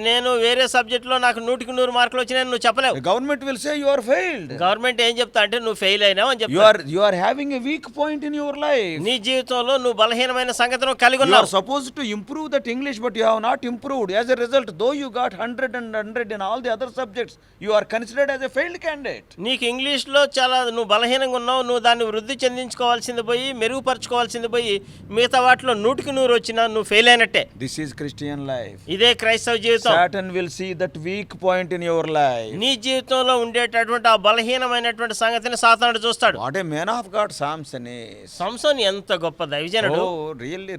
నేను వేరే సబ్జెక్టులో నాకు 100కి 100 మార్కులు వచ్చినాయని నువ్వు చెప్పలేవు. The government will say you are failed. Government ఏం చెప్తా అంటే నువ్వు ఫెయిల్ అయినావు అని You చెప్తా. are having a weak point in your life. నీ జీవితంలో నువ్వు బలహీనమైన సంగతిని కలిగి You are ఉన్నావు. supposed to improve that English, but you have not improved. As a result, though you got 100 and 100 in all the other subjects, you are considered as a failed candidate. నీకు ఇంగ్లీష్లో చాలా నువ్వు బలహీనంగా ఉన్నావు, నువ్వు దాన్ని వృద్ధి చెందించుకోవాల్సింది పోయి మెరుగుపరచుకోవాల్సింది పోయి మిగతా వాటిలో 100కి 100 వచ్చినా నువ్వు ఫెయిల్ అయినట్టే. This is Christian life. ఇదే క్రైస్తవ క్రైస్తవ జీవితం. Satan will see that weak point in your life. నీ జీవితంలో ఉండేటటువంటి ఆ బలహీనమైనటువంటి సంగతిని సాతానుడు చూస్తాడు. What a man of God Samson is. సంసోను ఎంత గొప్ప దైవజనుడు. Oh,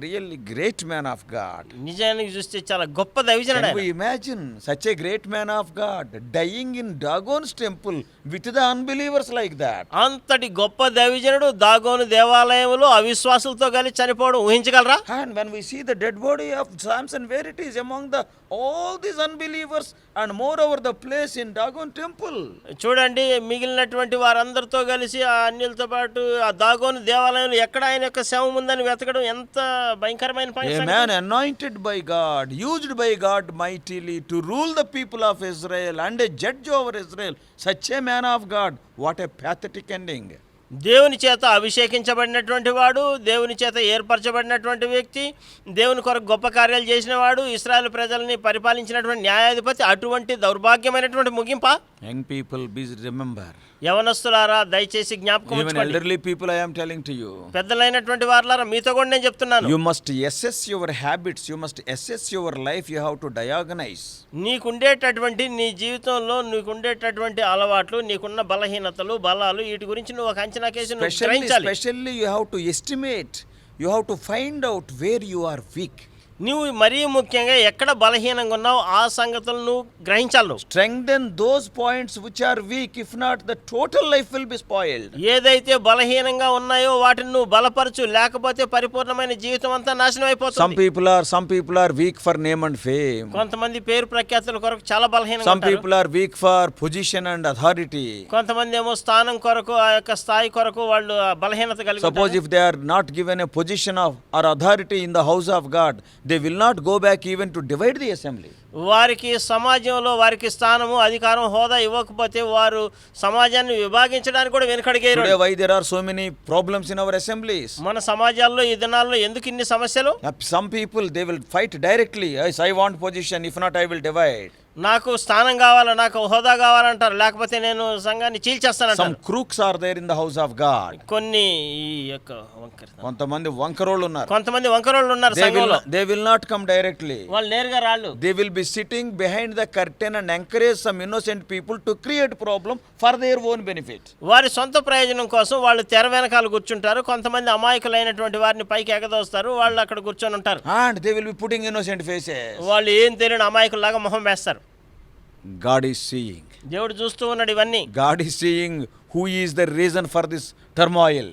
really great man of God. నిజానికి చూస్తే చాలా గొప్ప దైవజనుడు Can ఆయన. we imagine such a great man of God dying in Dagon's temple with the unbelievers like that? అంతటి గొప్ప దైవజనుడు దాగోను దేవాలయంలో అవిశ్వాసులతో కలిసి చనిపోవడం ఊహించగలరా? And when we see the dead body of Samson, where it is among the all these unbelievers, and moreover the place in Dagon temple. చూడండి, మిగిలినటువంటి వారందరితో కలిసి ఆ అన్యులతో పాటు ఆ దాగోను దేవాలయంలో ఎక్కడ ఆయన యొక్క శవం ఉందని వెతకడం ఎంత భయంకరమైన పని. A man anointed by God, used by God mightily to rule the people of Israel and a judge over Israel. Such a man of God, what a pathetic ending. దేవుని చేత అభిషేకించబడినటువంటి వాడు, దేవుని చేత ఏర్పరచబడినటువంటి వ్యక్తి, దేవుని కొరకు గొప్ప కార్యాలు చేసిన వాడు, ఇశ్రాయేలు ప్రజల్ని పరిపాలించినటువంటి న్యాయాధిపతి, అటువంటి దౌర్భాగ్యమైనటువంటి ముగింప. Young people, please remember. యవనస్తులారా దయచేసి జ్ఞాపకం Even ఉంచుకోండి. elderly people, I am telling to you. పెద్దలైనటువంటి వారులారా మీతో కూడా నేను చెప్తున్నాను. You must assess your habits. You must assess your life. You have to diagnose. నీకుండేటటువంటి నీ జీవితంలో నీకుండేటటువంటి అలవాట్లు, నీకున్న బలహీనతలు, బలాలు, వీటి గురించి నువ్వు ఒక అంచనా కేసి నువ్వు గ్రహించాలి. Especially you have to estimate. You have to find out where you are weak. నువ్వు మరీ ముఖ్యంగా ఎక్కడ బలహీనంగా ఉన్నావు ఆ సంగతులు నువ్వు గ్రహించాలి. Strengthen those points which are weak. If not, the total life will be spoiled. ఏదైతే బలహీనంగా ఉన్నాయో వాటిని నువ్వు బలపరచు, లేకపోతే పరిపూర్ణమైన జీవితం అంతా నాశనం అయిపోతుంది. Some people are weak for name and fame. కొంతమంది పేరు ప్రఖ్యాతుల కొరకు చాలా బలహీనంగా Some ఉంటారు. people are weak for position and authority. కొంతమంది ఏమో స్థానం కొరకు, ఆ యొక్క స్థాయి కొరకు వాళ్ళు ఆ బలహీనత కలిగి Suppose ఉంటారు. if they are not given a position of or authority in the house of God, they will not go back even to divide the assembly. వారికి సమాజంలో వారికి స్థానము, అధికారం, హోదా ఇవ్వకపోతే వారు సమాజాన్ని విభాగించడానికి కూడా వెనుకడిగేరు. Today, why there are so many problems in our assemblies? మన సమాజాల్లో ఈ దినాల్లో ఎందుకు ఇన్ని సమస్యలు? Some people, they will fight directly. Yes, I want position. If not, I will divide. నాకు స్థానం కావాలా, నాకు హోదా కావాలంటారు, లేకపోతే నేను సంఘాన్ని చీల్చేస్తానంటారు. Some crooks are there in the house of God. కొన్ని ఈ యొక్క కొంతమంది వంకరోళ్ళు ఉన్నారు. కొంతమంది వంకరోళ్ళు ఉన్నారు సంఘంలో. They will not come directly. వాళ్ళు నేరుగా రాళ్ళు. They will be sitting behind the curtain and encourage some innocent people to create problem for their own benefit. వారి సొంత ప్రయోజనం కోసం వాళ్ళు తెర వెనకాల కూర్చుంటారు. కొంతమంది అమాయకులైనటువంటి వారిని పైకి ఎగదోస్తారు, వాళ్ళు అక్కడ కూర్చొని ఉంటారు. And they will be putting innocent faces. వాళ్ళు ఏం తెలియని అమాయకుల్లాగా మొహం వేస్తారు. God is seeing. దేవుడు చూస్తూ ఉన్నాడు ఇవన్నీ. God is seeing who is the reason for this turmoil.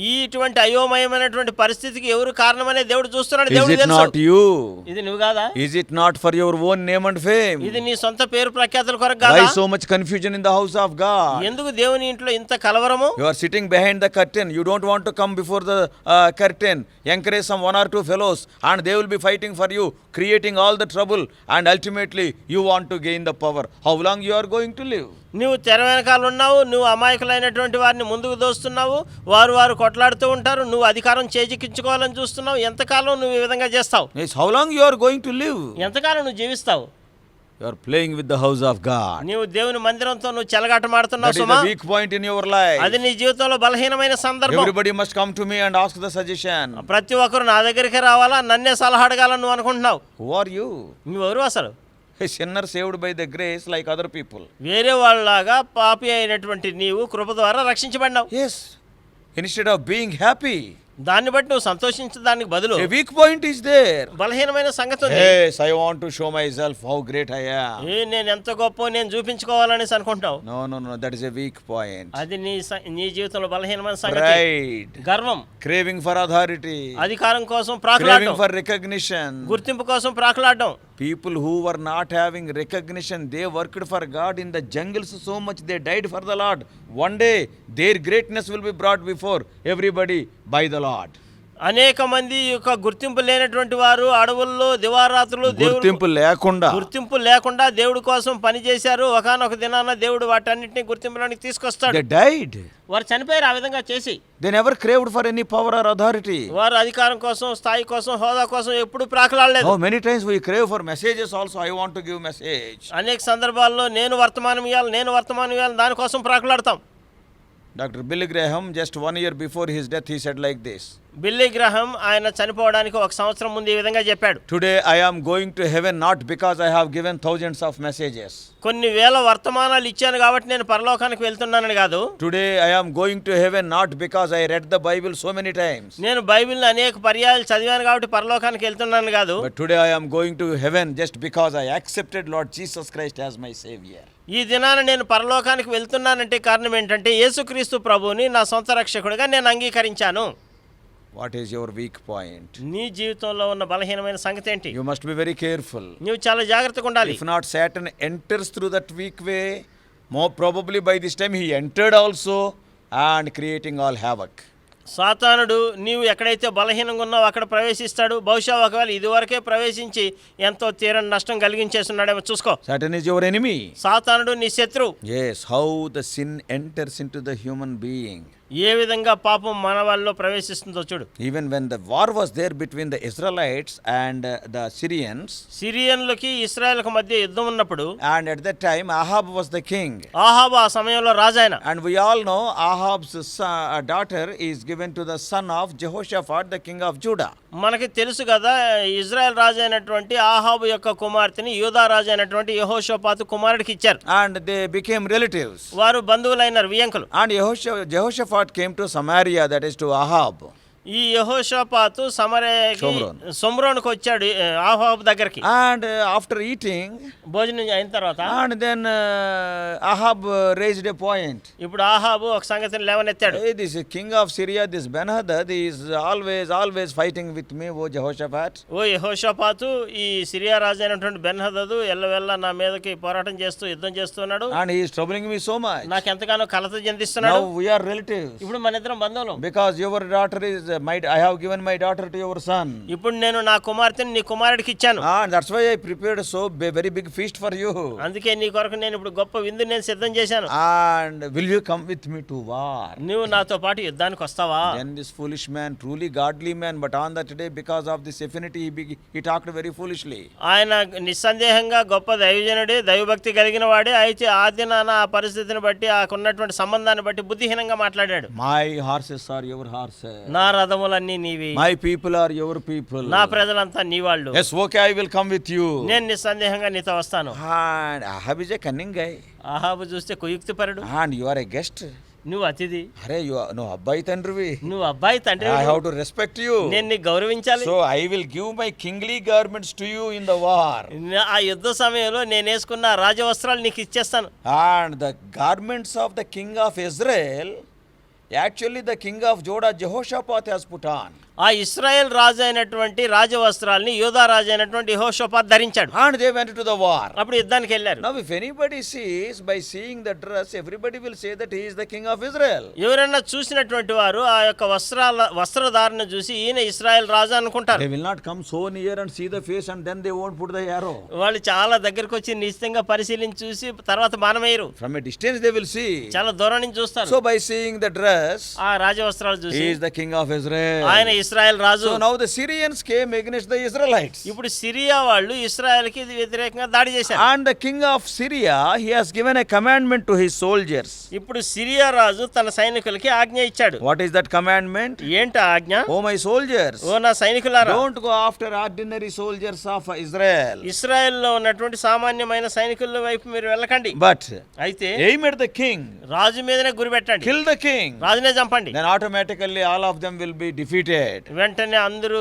ఇటువంటి అయోమయమైనటువంటి పరిస్థితికి ఎవరు కారణమనే దేవుడు చూస్తున్నాడు. Is దేవుడు it తెలుసు. not you? ఇది నువ్వు కాదా? Is it not for your own name and fame? ఇది నీ సొంత పేరు ప్రఖ్యాతుల కొరకు Why కాదా? so much confusion in the house of God? ఎందుకు దేవుని ఇంట్లో ఇంత కలవరము? You are sitting behind the curtain. You don't want to come before the curtain. Encourage some one or two fellows and they will be fighting for you, creating all the trouble, and ultimately you want to gain the power. How long you are going to live? నువ్వు తెర వెనకాల ఉన్నావు, నువ్వు అమాయకులైనటువంటి వారిని ముందుకు దోస్తున్నావు, వారు కొట్లాడుతూ ఉంటారు, నువ్వు అధికారం చేజిక్కించుకోవాలని చూస్తున్నావు. ఎంతకాలం నువ్వు ఈ విధంగా చేస్తావు? Yes, how long you are going to live? ఎంతకాలం నువ్వు జీవిస్తావు? You are playing with the house of God. నీవు దేవుని మందిరంతో నువ్వు చెలగాటమాడుతున్నావు That is Suma. the weak point in your life. అది నీ జీవితంలో బలహీనమైన సందర్భం. Everybody must come to me and ask the suggestion. ప్రతి ఒక్కరు నా దగ్గరికి రావాలా, నన్నే సలహా అడగాలని నువ్వు అనుకుంటున్నావు. Who are you? నువ్వెవరు అసలు? A sinner saved by the grace like other people. వేరే వాళ్ళలాగా పాపి అయినటువంటి నీవు కృప ద్వారా రక్షించబడినావు. Yes. Instead of being happy, దాన్ని బట్టి నువ్వు సంతోషించడానికి బదులు a weak point is there. బలహీనమైన సంగతి ఉంది. Yes, I want to show myself how great I am. నేను ఎంత గొప్ప నేను చూపించుకోవాలనేసి అనుకుంటావు. No, that is a weak point. అది నీ జీవితంలో బలహీనమైన సంగతి. Pride, గర్వం, craving for authority, అధికారం కోసం craving ప్రాకులాడడం, for recognition. గుర్తింపు కోసం ప్రాకులాడడం. People who were not having recognition, they worked for God in the jungles so much, they died for the Lord. One day, their greatness will be brought before everybody by the Lord. అనేక మంది యొక్క గుర్తింపు లేనటువంటి వారు అడవుల్లో దివారాత్రులు గుర్తింపు లేకుండా దేవుడి కోసం పని చేశారు. ఒకానొక దినాన దేవుడు వాటన్నిటిని గుర్తింపులోనికి తీసుకొస్తాడు. They died. వారు చనిపోయారు ఆ విధంగా చేసి. They never craved for any power or authority. వారు అధికారం కోసం, స్థాయి కోసం, హోదా కోసం ఎప్పుడు ప్రాకులాడలేదు. Oh, many times we crave for messages also. I want to give message. అనేక సందర్భాల్లో నేను వర్తమానం ఇవ్వాలి దానికోసం ప్రాకులాడతాం. Dr. Billy Graham, just 1 year before his death, he said like this. Billy Graham ఆయన చనిపోవడానికి 1 సంవత్సరం ముందు ఈ విధంగా చెప్పాడు. Today I am going to heaven not because I have given thousands of messages. కొన్ని వేల వర్తమానాలు ఇచ్చాను కాబట్టి నేను పరలోకానికి వెళ్తున్నానని కాదు. Today I am going to heaven not because I read the Bible so many times. నేను బైబిల్ని అనేక పర్యాయాలు చదివాను కాబట్టి పరలోకానికి వెళ్తున్నాను కాదు. But today I am going to heaven just because I accepted Lord Jesus Christ as my Savior. ఈ దినాన నేను పరలోకానికి వెళ్తున్నానంటే కారణం ఏంటంటే యేసుక్రీస్తు ప్రభువుని నా సొంత రక్షకుడిగా నేను అంగీకరించాను. What is your weak point? నీ జీవితంలో ఉన్న బలహీనమైన సంగతి ఏంటి? You must be very careful. నువ్వు చాలా జాగ్రత్తగా ఉండాలి. If not, Satan enters through that weak way. More probably by this time he entered also and creating all havoc. సాతానుడు నీవు ఎక్కడైతే బలహీనంగా ఉన్నావో అక్కడ ప్రవేశిస్తాడు. బహుశా ఒకవేళ ఇదివరకే ప్రవేశించి ఎంతో తీరని నష్టం కలిగించేస్తున్నాడేమో చూసుకో. Satan is your enemy. సాతానుడు నీ శత్రువు. Yes, how the sin enters into the human being. ఏ విధంగా పాపం మన వాళ్ళలో ప్రవేశిస్తుందో చూడు. Even when the war was there between the Israelites and the Syrians, సిరియన్లకి ఇశ్రాయేలుకు మధ్య యుద్ధం ఉన్నప్పుడు and at that time Ahab was the king. ఆహాబు ఆ సమయంలో రాజాయన. And we all know Ahab's daughter is given to the son of Jehoshaphat, the king of Judah. మనకి తెలుసు కదా, Israel రాజు అయినటువంటి ఆహాబు యొక్క కుమార్తెని యూదా రాజు అయినటువంటి యెహోషాపాతు కుమారుడికి ఇచ్చారు. And they became relatives. వారు బంధువులైనారు, వియంకులు. And Jehoshaphat came to Samaria, that is to Ahab. ఈ యెహోషాపాతు సొమ్రోనుకు వచ్చాడు ఆహాబు దగ్గరికి. And after eating, భోజనం అయిన తర్వాత, and then Ahab raised a point. ఇప్పుడు ఆహాబు ఒక సంగతిని లేవనెత్తాడు. Hey, this king of Syria, this Ben-Hadad, is always fighting with me, O Jehoshaphat. ఓ యెహోషాపాతు, ఈ సిరియా రాజు అయినటువంటి బెన్హదదు ఎల్లవెల్ల నా మీదకి పోరాటం చేస్తూ యుద్ధం చేస్తున్నాడు. And he is troubling me so much. నాకెంతగానో కలత చెందిస్తున్నాడు. Now we are relatives. ఇప్పుడు మన ఇద్దరం బంధువులు. Because your daughter is I have given my daughter to your son. ఇప్పుడు నేను నా కుమార్తెని నీ కుమారుడికి ఇచ్చాను. And that's why I prepared so very big feast for you. అందుకే నీ కొరకు నేను ఇప్పుడు గొప్ప విందు నేను సిద్ధం చేశాను. And will you come with me to war? నువ్వు నాతో పాటు యుద్ధానికి వస్తావా? Then this foolish man, truly godly man, but on that day because of this affinity he talked very foolishly. ఆయన నిస్సందేహంగా గొప్ప దైవజనుడే, దైవభక్తి కలిగిన వాడే. అయితే ఆ దినాన ఆ పరిస్థితిని బట్టి ఆకున్నటువంటి సంబంధాన్ని బట్టి బుద్ధిహీనంగా మాట్లాడాడు. My horses are your horses. నా రథములన్నీ నీవి. My people are your people. నా ప్రజలంతా నీ వాళ్ళు. Yes, okay, I will come with you. నేను నిస్సందేహంగా నీతో వస్తాను. And Ahab is a cunning guy. ఆహాబు చూస్తే కుయుక్తిపరుడు. And you are a guest. నువ్వు అతిథి. అరే no అబ్బాయి తండ్రివి. నువ్వు అబ్బాయి తండ్రి. I have to respect you. నేను నీకు గౌరవించాలి. So I will give my kingly garments to you in the war. ఆ యుద్ధ సమయంలో నేను వేసుకున్న రాజవస్త్రాలు నీకు ఇచ్చేస్తాను. And the garments of the king of Israel, actually the king of Judah, Jehoshaphat, has put on. ఆ ఇశ్రాయేల్ రాజు అయినటువంటి రాజవస్త్రాల్ని యూదా రాజు అయినటువంటి యెహోషాపాతు ధరించాడు. And they went to the war. అప్పుడు యుద్ధానికి వెళ్ళారు. Now if anybody sees, by seeing the dress, everybody will say that he is the king of Israel. ఎవరైనా చూసినటువంటి వారు ఆ యొక్క వస్త్రధారణ చూసి ఈయన ఇశ్రాయేల్ రాజు అనుకుంటారు. They will not come so near and see the face and then they won't put the arrow. వాళ్ళు చాలా దగ్గరకు వచ్చి నిశ్చితంగా పరిశీలించి చూసి తర్వాత బాణమేయరు. From a distance they will see. చాలా దూరం నుంచి చూస్తారు. So by seeing the dress, ఆ రాజవస్త్రాలు చూసి he is the king of Israel. ఆయన ఇశ్రాయేల్ రాజు. So now the Syrians came against the Israelites. ఇప్పుడు సిరియా వాళ్ళు ఇశ్రాయేల్కి వ్యతిరేకంగా దాడి చేశారు. And the king of Syria, he has given a commandment to his soldiers. ఇప్పుడు Syria రాజు తన సైనికులకి ఆజ్ఞ ఇచ్చాడు. What is that commandment? ఏంటి ఆజ్ఞ? Oh my soldiers, ఓ నా సైనికులారా, don't go after ordinary soldiers of Israel. ఇశ్రాయేల్లో ఉన్నటువంటి సామాన్యమైన సైనికుల వైపు మీరు వెళ్ళకండి. But అయితే aim at the king. రాజు మీదనే గురి పెట్టండి. Kill the king. రాజునే చంపండి. Then automatically all of them will be defeated. వెంటనే అందరూ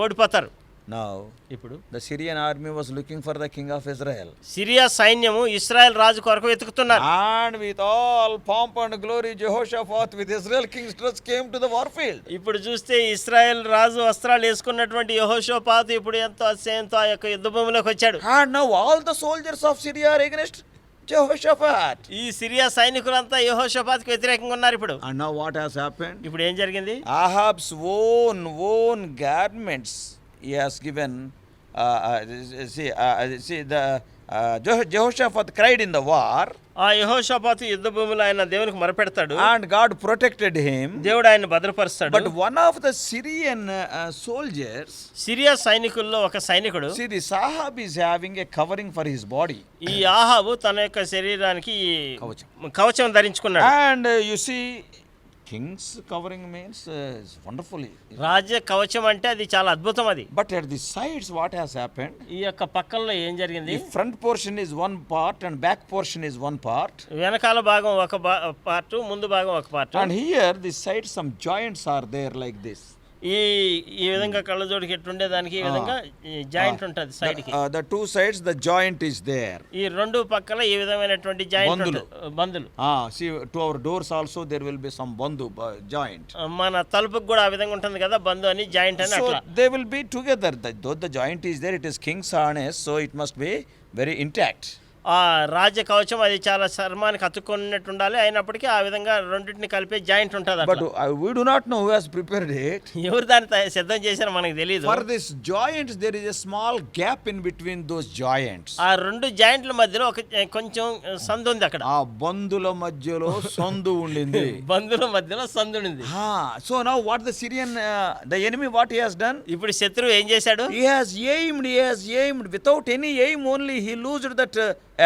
ఓడిపోతారు. Now ఇప్పుడు the Syrian army was looking for the king of Israel. Syria సైన్యము ఇశ్రాయేల్ రాజు కొరకు వెతుకుతున్నారు. And with all pomp and glory, Jehoshaphat with Israel king's dress came to the warfield. ఇప్పుడు చూస్తే ఇశ్రాయేల్ రాజు వస్త్రాలు వేసుకున్నటువంటి యెహోషాపాతు ఇప్పుడు ఎంతో అతిశయంతో ఆ యొక్క యుద్ధ భూమిలోకి వచ్చాడు. And now all the soldiers of Syria are against Jehoshaphat. ఈ సిరియా సైనికులంతా యెహోషాపాతుకు వ్యతిరేకంగా ఉన్నారు ఇప్పుడు. And now what has happened? ఇప్పుడు ఏం జరిగింది? Ahab's own garments he has given. Jehoshaphat cried in the war. ఆ యెహోషాపాతు యుద్ధ భూమిలో ఆయన దేవునికి మొరపెడతాడు. And God protected him. దేవుడు ఆయన భద్రపరుస్తాడు. But one of the Syrian soldiers, Syria సైనికుల్లో ఒక సైనికుడు, see, this Ahab is having a covering for his body. ఈ ఆహాబు తన యొక్క శరీరానికి కవచం ధరించుకున్నాడు. And you see, king's covering means it's wonderful. రాజ్య కవచం అంటే అది చాలా అద్భుతం అది. But at the sides, what has happened? ఈ యొక్క పక్కల్లో ఏం జరిగింది? The front portion is one part and back portion is one part. వెనకాల భాగం ఒక పార్ట్, ముందు భాగం ఒక part. And here, the sides, some joints are there like this. ఈ విధంగా కళ్ళజోడికి ఎట్లుండే దానికి ఈ విధంగా జాయింట్ ఉంటుంది సైడ్ కి. The two sides, the joint is there. ఈ రెండు పక్కల ఈ విధమైనటువంటి joint బందులు. See, to our doors also there will be some bandu joint. మన తలుపుకి కూడా ఆ విధంగా ఉంటుంది కదా బందు అని, జాయింట్ అని అట్లా. So they will be together. Though the joint is there, it is king's harness, so it must be very intact. ఆ రాజ్య కవచం అది చాలా చర్మానికి అతుక్కున్నట్టు ఉండాలి, అయినప్పటికీ ఆ విధంగా రెండింటిని కలిపే జాయింట్ ఉంటుంది. But we do not know who has prepared it. ఎవరు దాన్ని సిద్ధం చేశారో మనకు తెలియదు. For this joints there is a small gap in between those joints. ఆ రెండు జాయింట్ల మధ్యలో ఒక కొంచెం సందు ఉంది అక్కడ. ఆ బందుల మధ్యలో సందు ఉండింది. బందుల మధ్యలో సందు ఉంది. So now what the Syrian the enemy what he has done? ఇప్పుడు శత్రువు ఏం చేశాడు? He has aimed without any aim, only he loosed that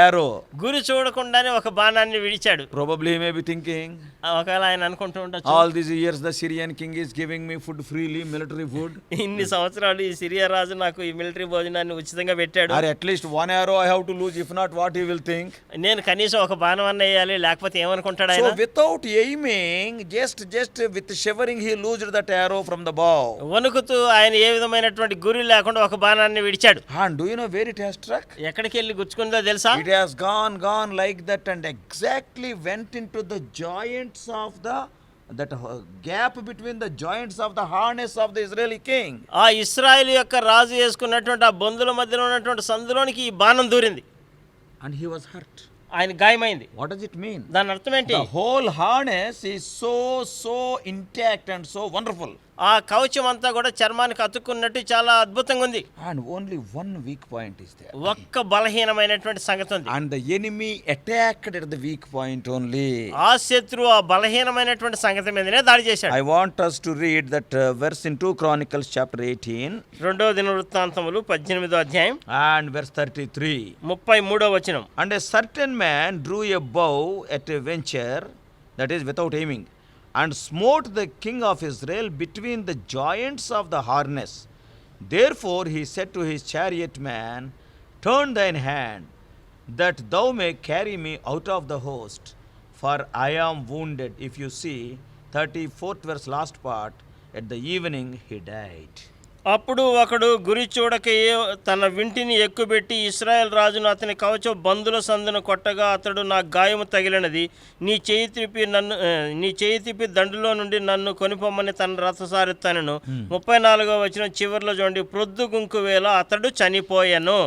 arrow. గురి చూడకుండానే ఒక బాణాన్ని విడిచాడు. Probably he may be thinking, ఒకవేళ ఆయన అనుకుంటూ ఉండొచ్చు, all these years the Syrian king is giving me food freely, military food. ఇన్ని సంవత్సరాలు ఈ సిరియా రాజు నాకు ఈ మిలిటరీ భోజనాన్ని ఉచితంగా పెట్టాడు. Or at least one arrow I have to lose, if not what he will think. నేను కనీసం ఒక బాణం అన్న వేయాలి, లేకపోతే ఏమనుకుంటాడు ఆయన? So without aiming, just with shivering, he loosed that arrow from the bow. వణుకుతూ ఆయన ఏ విధమైనటువంటి గురి లేకుండా ఒక బాణాన్ని విడిచాడు. And do you know where it has struck? ఎక్కడికి వెళ్ళి గుచ్చుకుందో తెలుసా? It has gone like that and exactly went into the joints of that gap between the joints of the harness of the Israeli king. ఆ ఇశ్రాయేలు యొక్క రాజు వేసుకున్నటువంటి ఆ బొందుల మధ్యలో ఉన్నటువంటి సందులోనికి ఈ బాణం దూరింది. And he was hurt. ఆయన గాయమైంది. What does it mean? దాని అర్థం ఏంటి? The whole harness is so intact and so wonderful. ఆ కవచం అంతా కూడా చర్మానికి అతుక్కున్నట్టు చాలా అద్భుతంగా ఉంది. And only one weak point is there. ఒక్క బలహీనమైనటువంటి సంగతి ఉంది. And the enemy attacked at the weak point only. ఆ శత్రువు ఆ బలహీనమైనటువంటి సంగతి మీదనే దాడి చేశాడు. I want us to read that verse in 2 Chronicles chapter 18. రెండో దినవృత్తాంతములు 18వ అధ్యాయం And verse 33. 33వ వచనం. And a certain man drew a bow at a venture, that is without aiming, and smote the king of Israel between the joints of the harness. Therefore he said to his chariot man, turn thine hand, that thou may carry me out of the host, for I am wounded. If you see 34th verse last part, at the evening he died. అప్పుడు ఒకడు గురి చూడకయే తన వింటిని ఎక్కుబెట్టి ఇశ్రాయేల్ రాజును అతని కవచం బందుల సందును కొట్టగా అతడు నా గాయము తగిలినది, నీ చేయి తిప్పి దండులో నుండి నన్ను కొనిపోమ్మని తన రథసారెత్తానను. 34వ వచనం చివరిలో చూడండి, ప్రొద్దు గుంకు వేళ అతడు చనిపోయాను.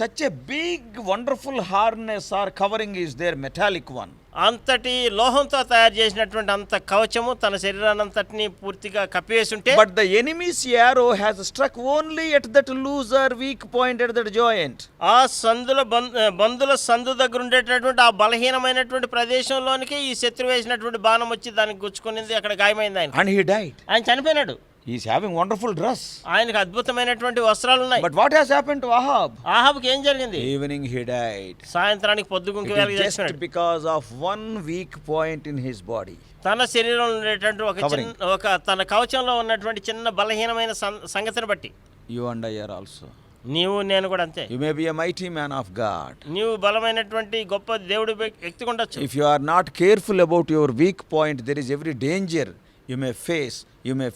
Such a big wonderful harness or covering is there, metallic one. అంతటి లోహంతో తయారు చేసినటువంటి అంత కవచము తన శరీరాన్నంతటిని పూర్తిగా కప్పివేసి ఉంటే, but the enemy's arrow has struck only at that loose or weak point at that joint. ఆ బందుల సందు దగ్గర ఉండేటటువంటి ఆ బలహీనమైనటువంటి ప్రదేశంలోనికి ఈ శత్రువు వేసినటువంటి బాణం వచ్చి దానికి గుచ్చుకునింది, అక్కడ గాయమైంది ఆయన. And he died. ఆయన చనిపోయినాడు. He is having wonderful dress. ఆయనకు అద్భుతమైనటువంటి వస్త్రాలు ఉన్నాయి. But what has happened to Ahab? ఆహాబుకి ఏం జరిగింది? Evening he died. సాయంత్రానికి పొద్దుగుంకి వేళకి Just చేస్తున్నాడు. because of one weak point in his body. తన శరీరంలో ఉండేటువంటి ఒక తన కవచంలో ఉన్నటువంటి చిన్న బలహీనమైన సంగతిని బట్టి. You and I are also. నీవు నేను కూడా అంతే. You may be a mighty man of God. నీవు బలమైనటువంటి గొప్ప దేవుడి వ్యక్తి ఉండొచ్చు. If you are not careful about your weak point, there is every danger you may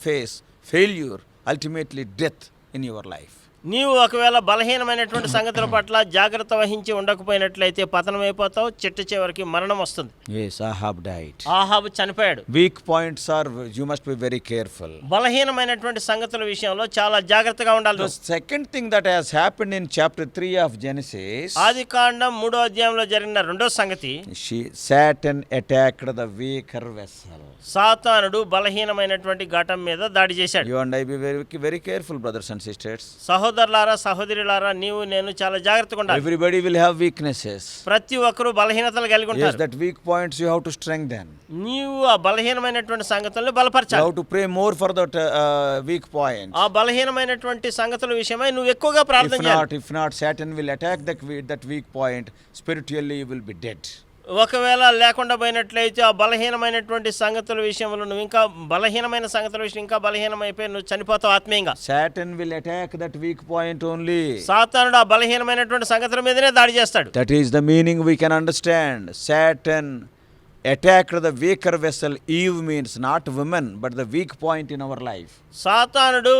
face failure, ultimately death in your life. నీవు ఒకవేళ బలహీనమైనటువంటి సంగతుల పట్ల జాగ్రత్త వహించి ఉండకపోయినట్లయితే పతనమైపోతావు, చిట్ట చివరికి మరణం వస్తుంది. Yes, Ahab died. ఆహాబు చనిపోయాడు. Weak points are, you must be very careful. బలహీనమైనటువంటి సంగతుల విషయంలో చాలా జాగ్రత్తగా ఉండాలి. The second thing that has happened in chapter 3 of Genesis, ఆదికాండం 3వ అధ్యాయంలో జరిగిన రెండో సంగతి, Satan attacked the weaker vessel. సాతానుడు బలహీనమైనటువంటి ఘటం మీద దాడి చేశాడు. You and I be very careful, brothers and sisters. సహోదరులారా సహోదరులారా, నీవు నేను చాలా జాగ్రత్తగా ఉండాలి. Everybody will have weaknesses. ప్రతి ఒక్కరు బలహీనతలు కలిగి ఉంటారు. Yes, that weak points you have to strengthen. నీవు ఆ బలహీనమైనటువంటి సంగతులను బలపరచాలి. You have to pray more for that weak point. ఆ బలహీనమైనటువంటి సంగతుల విషయమై నువ్వు ఎక్కువగా ప్రార్థన చేయాలి. If not, Satan will attack that weak point. Spiritually you will be dead. ఒకవేళ లేకుండా పోయినట్లయితే ఆ బలహీనమైనటువంటి సంగతుల విషయంలో నువ్వు ఇంకా బలహీనమైన సంగతుల విషయం ఇంకా బలహీనమైపోయి నువ్వు చనిపోతావు ఆత్మీయంగా. Satan will attack that weak point only. సాతానుడు ఆ బలహీనమైనటువంటి సంగతుల మీదనే దాడి చేస్తాడు. That is the meaning we can understand. Satan attacked the weaker vessel. Eve means not women, but the weak point in our life. సాతానుడు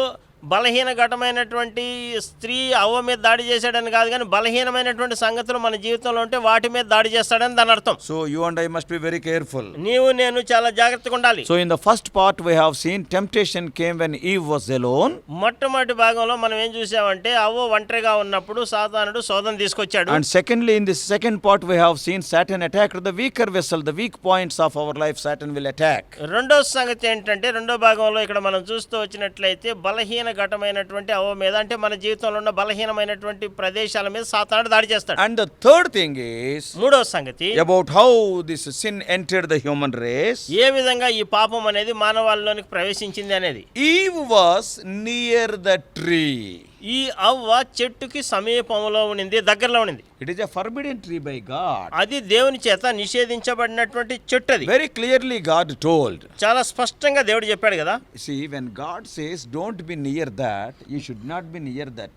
బలహీన ఘటమైనటువంటి స్త్రీ అవ్వ మీద దాడి చేశాడని కాదు, కానీ బలహీనమైనటువంటి సంగతులు మన జీవితంలో ఉంటే వాటి మీద దాడి చేస్తాడని దాని అర్థం. So you and I must be very careful. నీవు నేను చాలా జాగ్రత్తగా ఉండాలి. So in the first part we have seen temptation came when Eve was alone. మొట్టమొదటి భాగంలో మనం ఏం చూసామంటే అవ్వ ఒంటరిగా ఉన్నప్పుడు సాతానుడు శోధన తీసుకొచ్చాడు. And secondly, in this second part we have seen Satan attacked the weaker vessel, the weak points of our life Satan will attack. రెండో సంగతి ఏంటంటే రెండో భాగంలో ఇక్కడ మనం చూస్తూ వచ్చినట్లయితే బలహీన ఘటమైనటువంటి అవ్వ మీద, అంటే మన జీవితంలో ఉన్న బలహీనమైనటువంటి ప్రదేశాల మీద సాతానుడు దాడి చేస్తాడు. And the third thing is మూడో సంగతి about how this sin entered the human race. ఏ విధంగా ఈ పాపం అనేది మానవాళిలోనికి ప్రవేశించింది అనేది. Eve was near the tree. ఈ అవ్వ చెట్టుకి సమీపంలో ఉండింది, దగ్గరలో ఉండింది. It is a forbidden tree by God. అది దేవుని చేత నిషేధించబడినటువంటి చెట్టు. అది Very clearly God told. చాలా స్పష్టంగా దేవుడు చెప్పాడు కదా. See, when God says don't be near that, you should not be near that.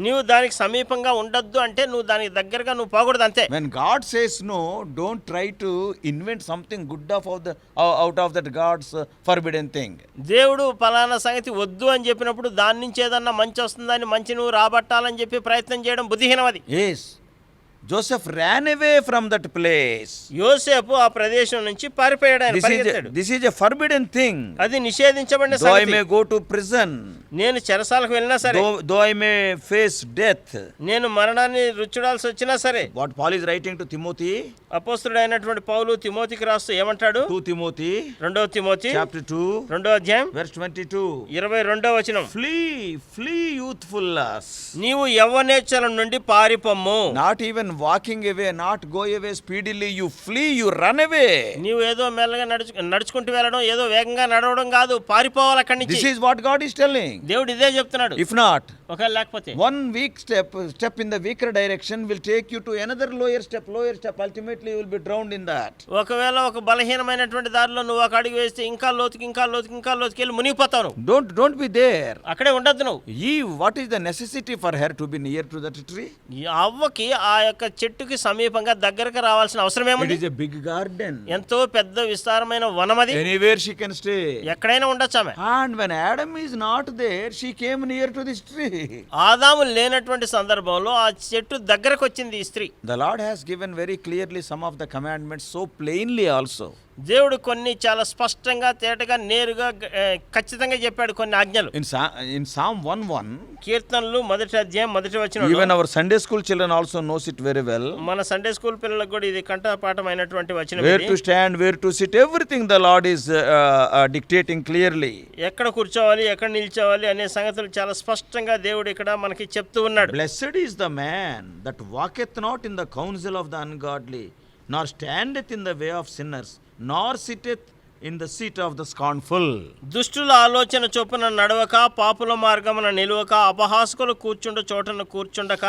నీవు దానికి సమీపంగా ఉండొద్దు అంటే నువ్వు దానికి దగ్గరగా నువ్వు పోకూడదు అంతే. When God says no, don't try to invent something good out of that God's forbidden thing. దేవుడు పలానా సంగతి వద్దు అని చెప్పినప్పుడు దాని నుంచి ఏదన్నా మంచి వస్తుందని మంచి నువ్వు రాబట్టాలని చెప్పి ప్రయత్నం చేయడం బుద్ధిహీనం అది. Yes. Joseph ran away from that place. యోసేపు ఆ ప్రదేశం నుంచి పారిపోయాడు, ఆయన పరిగెత్తాడు. This is a forbidden thing. అది నిషేధించబడిన Though I సంగతి. may go to prison, నేను చెరసాలకు వెళ్ళినా సరే, though I may face death. నేను మరణాన్ని రుచి వచ్చినా సరే. What Paul is writing to Timothy, అపోస్తలుడైనటువంటి పౌలు తిమోతికి రాస్తూ ఏమంటాడు? 2 Timothy రెండో తిమోతి chapter 2 రెండో అధ్యాయం verse 22. 22వ వచనం. Flee youthfulness. నీవు యవ్వనేచ్ఛల నుండి పారిపొమ్ము. Not even walking away, not go away speedily, you flee, you run away. నీవు ఏదో మెల్లగా నడుచుకుంటూ వెళ్ళడం, ఏదో వేగంగా నడవడం కాదు, పారిపోవాలి అక్కడి నుంచి. This is what God is telling. దేవుడు ఇదే చెప్తున్నాడు. If not, ఒకవేళ లేకపోతే one weak step in the weaker direction will take you to another lower step. Ultimately you will be drowned in that. ఒకవేళ ఒక బలహీనమైనటువంటి దారిలో నువ్వు ఒక అడుగు వేస్తే ఇంకా లోతుకి వెళ్ళి మునిగిపోతావు. Don't be there. అక్కడే ఉండద్దు నువ్వు. Eve, what is the necessity for her to be near to that tree? ఈ అవ్వకి ఆ యొక్క చెట్టుకి సమీపంగా దగ్గరకు రావాల్సిన అవసరం It ఏముంది? is a big garden. ఎంతో పెద్ద విస్తారమైన వనం అది. Anywhere she can stay. ఎక్కడైనా ఉండొచ్చు ఆమె. And when Adam is not there, she came near to this tree. ఆదాము లేనటువంటి సందర్భంలో ఆ చెట్టు దగ్గరకు వచ్చింది ఈ స్త్రీ. The Lord has given very clearly some of the commandments so plainly also. దేవుడు కొన్ని చాలా స్పష్టంగా తేటగా నేరుగా ఖచ్చితంగా చెప్పాడు కొన్ని ఆజ్ఞలు. In Psalm 1:1, కీర్తనలు మొదటి అధ్యాయం మొదటి వచనం. even our Sunday school children also knows it very well. మన సండే స్కూల్ పిల్లలకు కూడా ఇది కంఠపాఠమైనటువంటి వచనం. Where to stand, where to sit, everything the Lord is dictating clearly. ఎక్కడ కూర్చోవాలి, ఎక్కడ నిల్చోవాలి అనే సంగతులు చాలా స్పష్టంగా దేవుడు ఇక్కడ మనకి చెప్తూ ఉన్నాడు. Blessed is the man that walketh not in the counsel of the ungodly, nor standeth in the way of sinners, nor sitteth in the seat of the scornful. దుష్టుల ఆలోచన చొప్పున నడవక, పాపుల మార్గమున నిలువక, అపహాసకులు కూర్చుండ చోటన కూర్చుండక.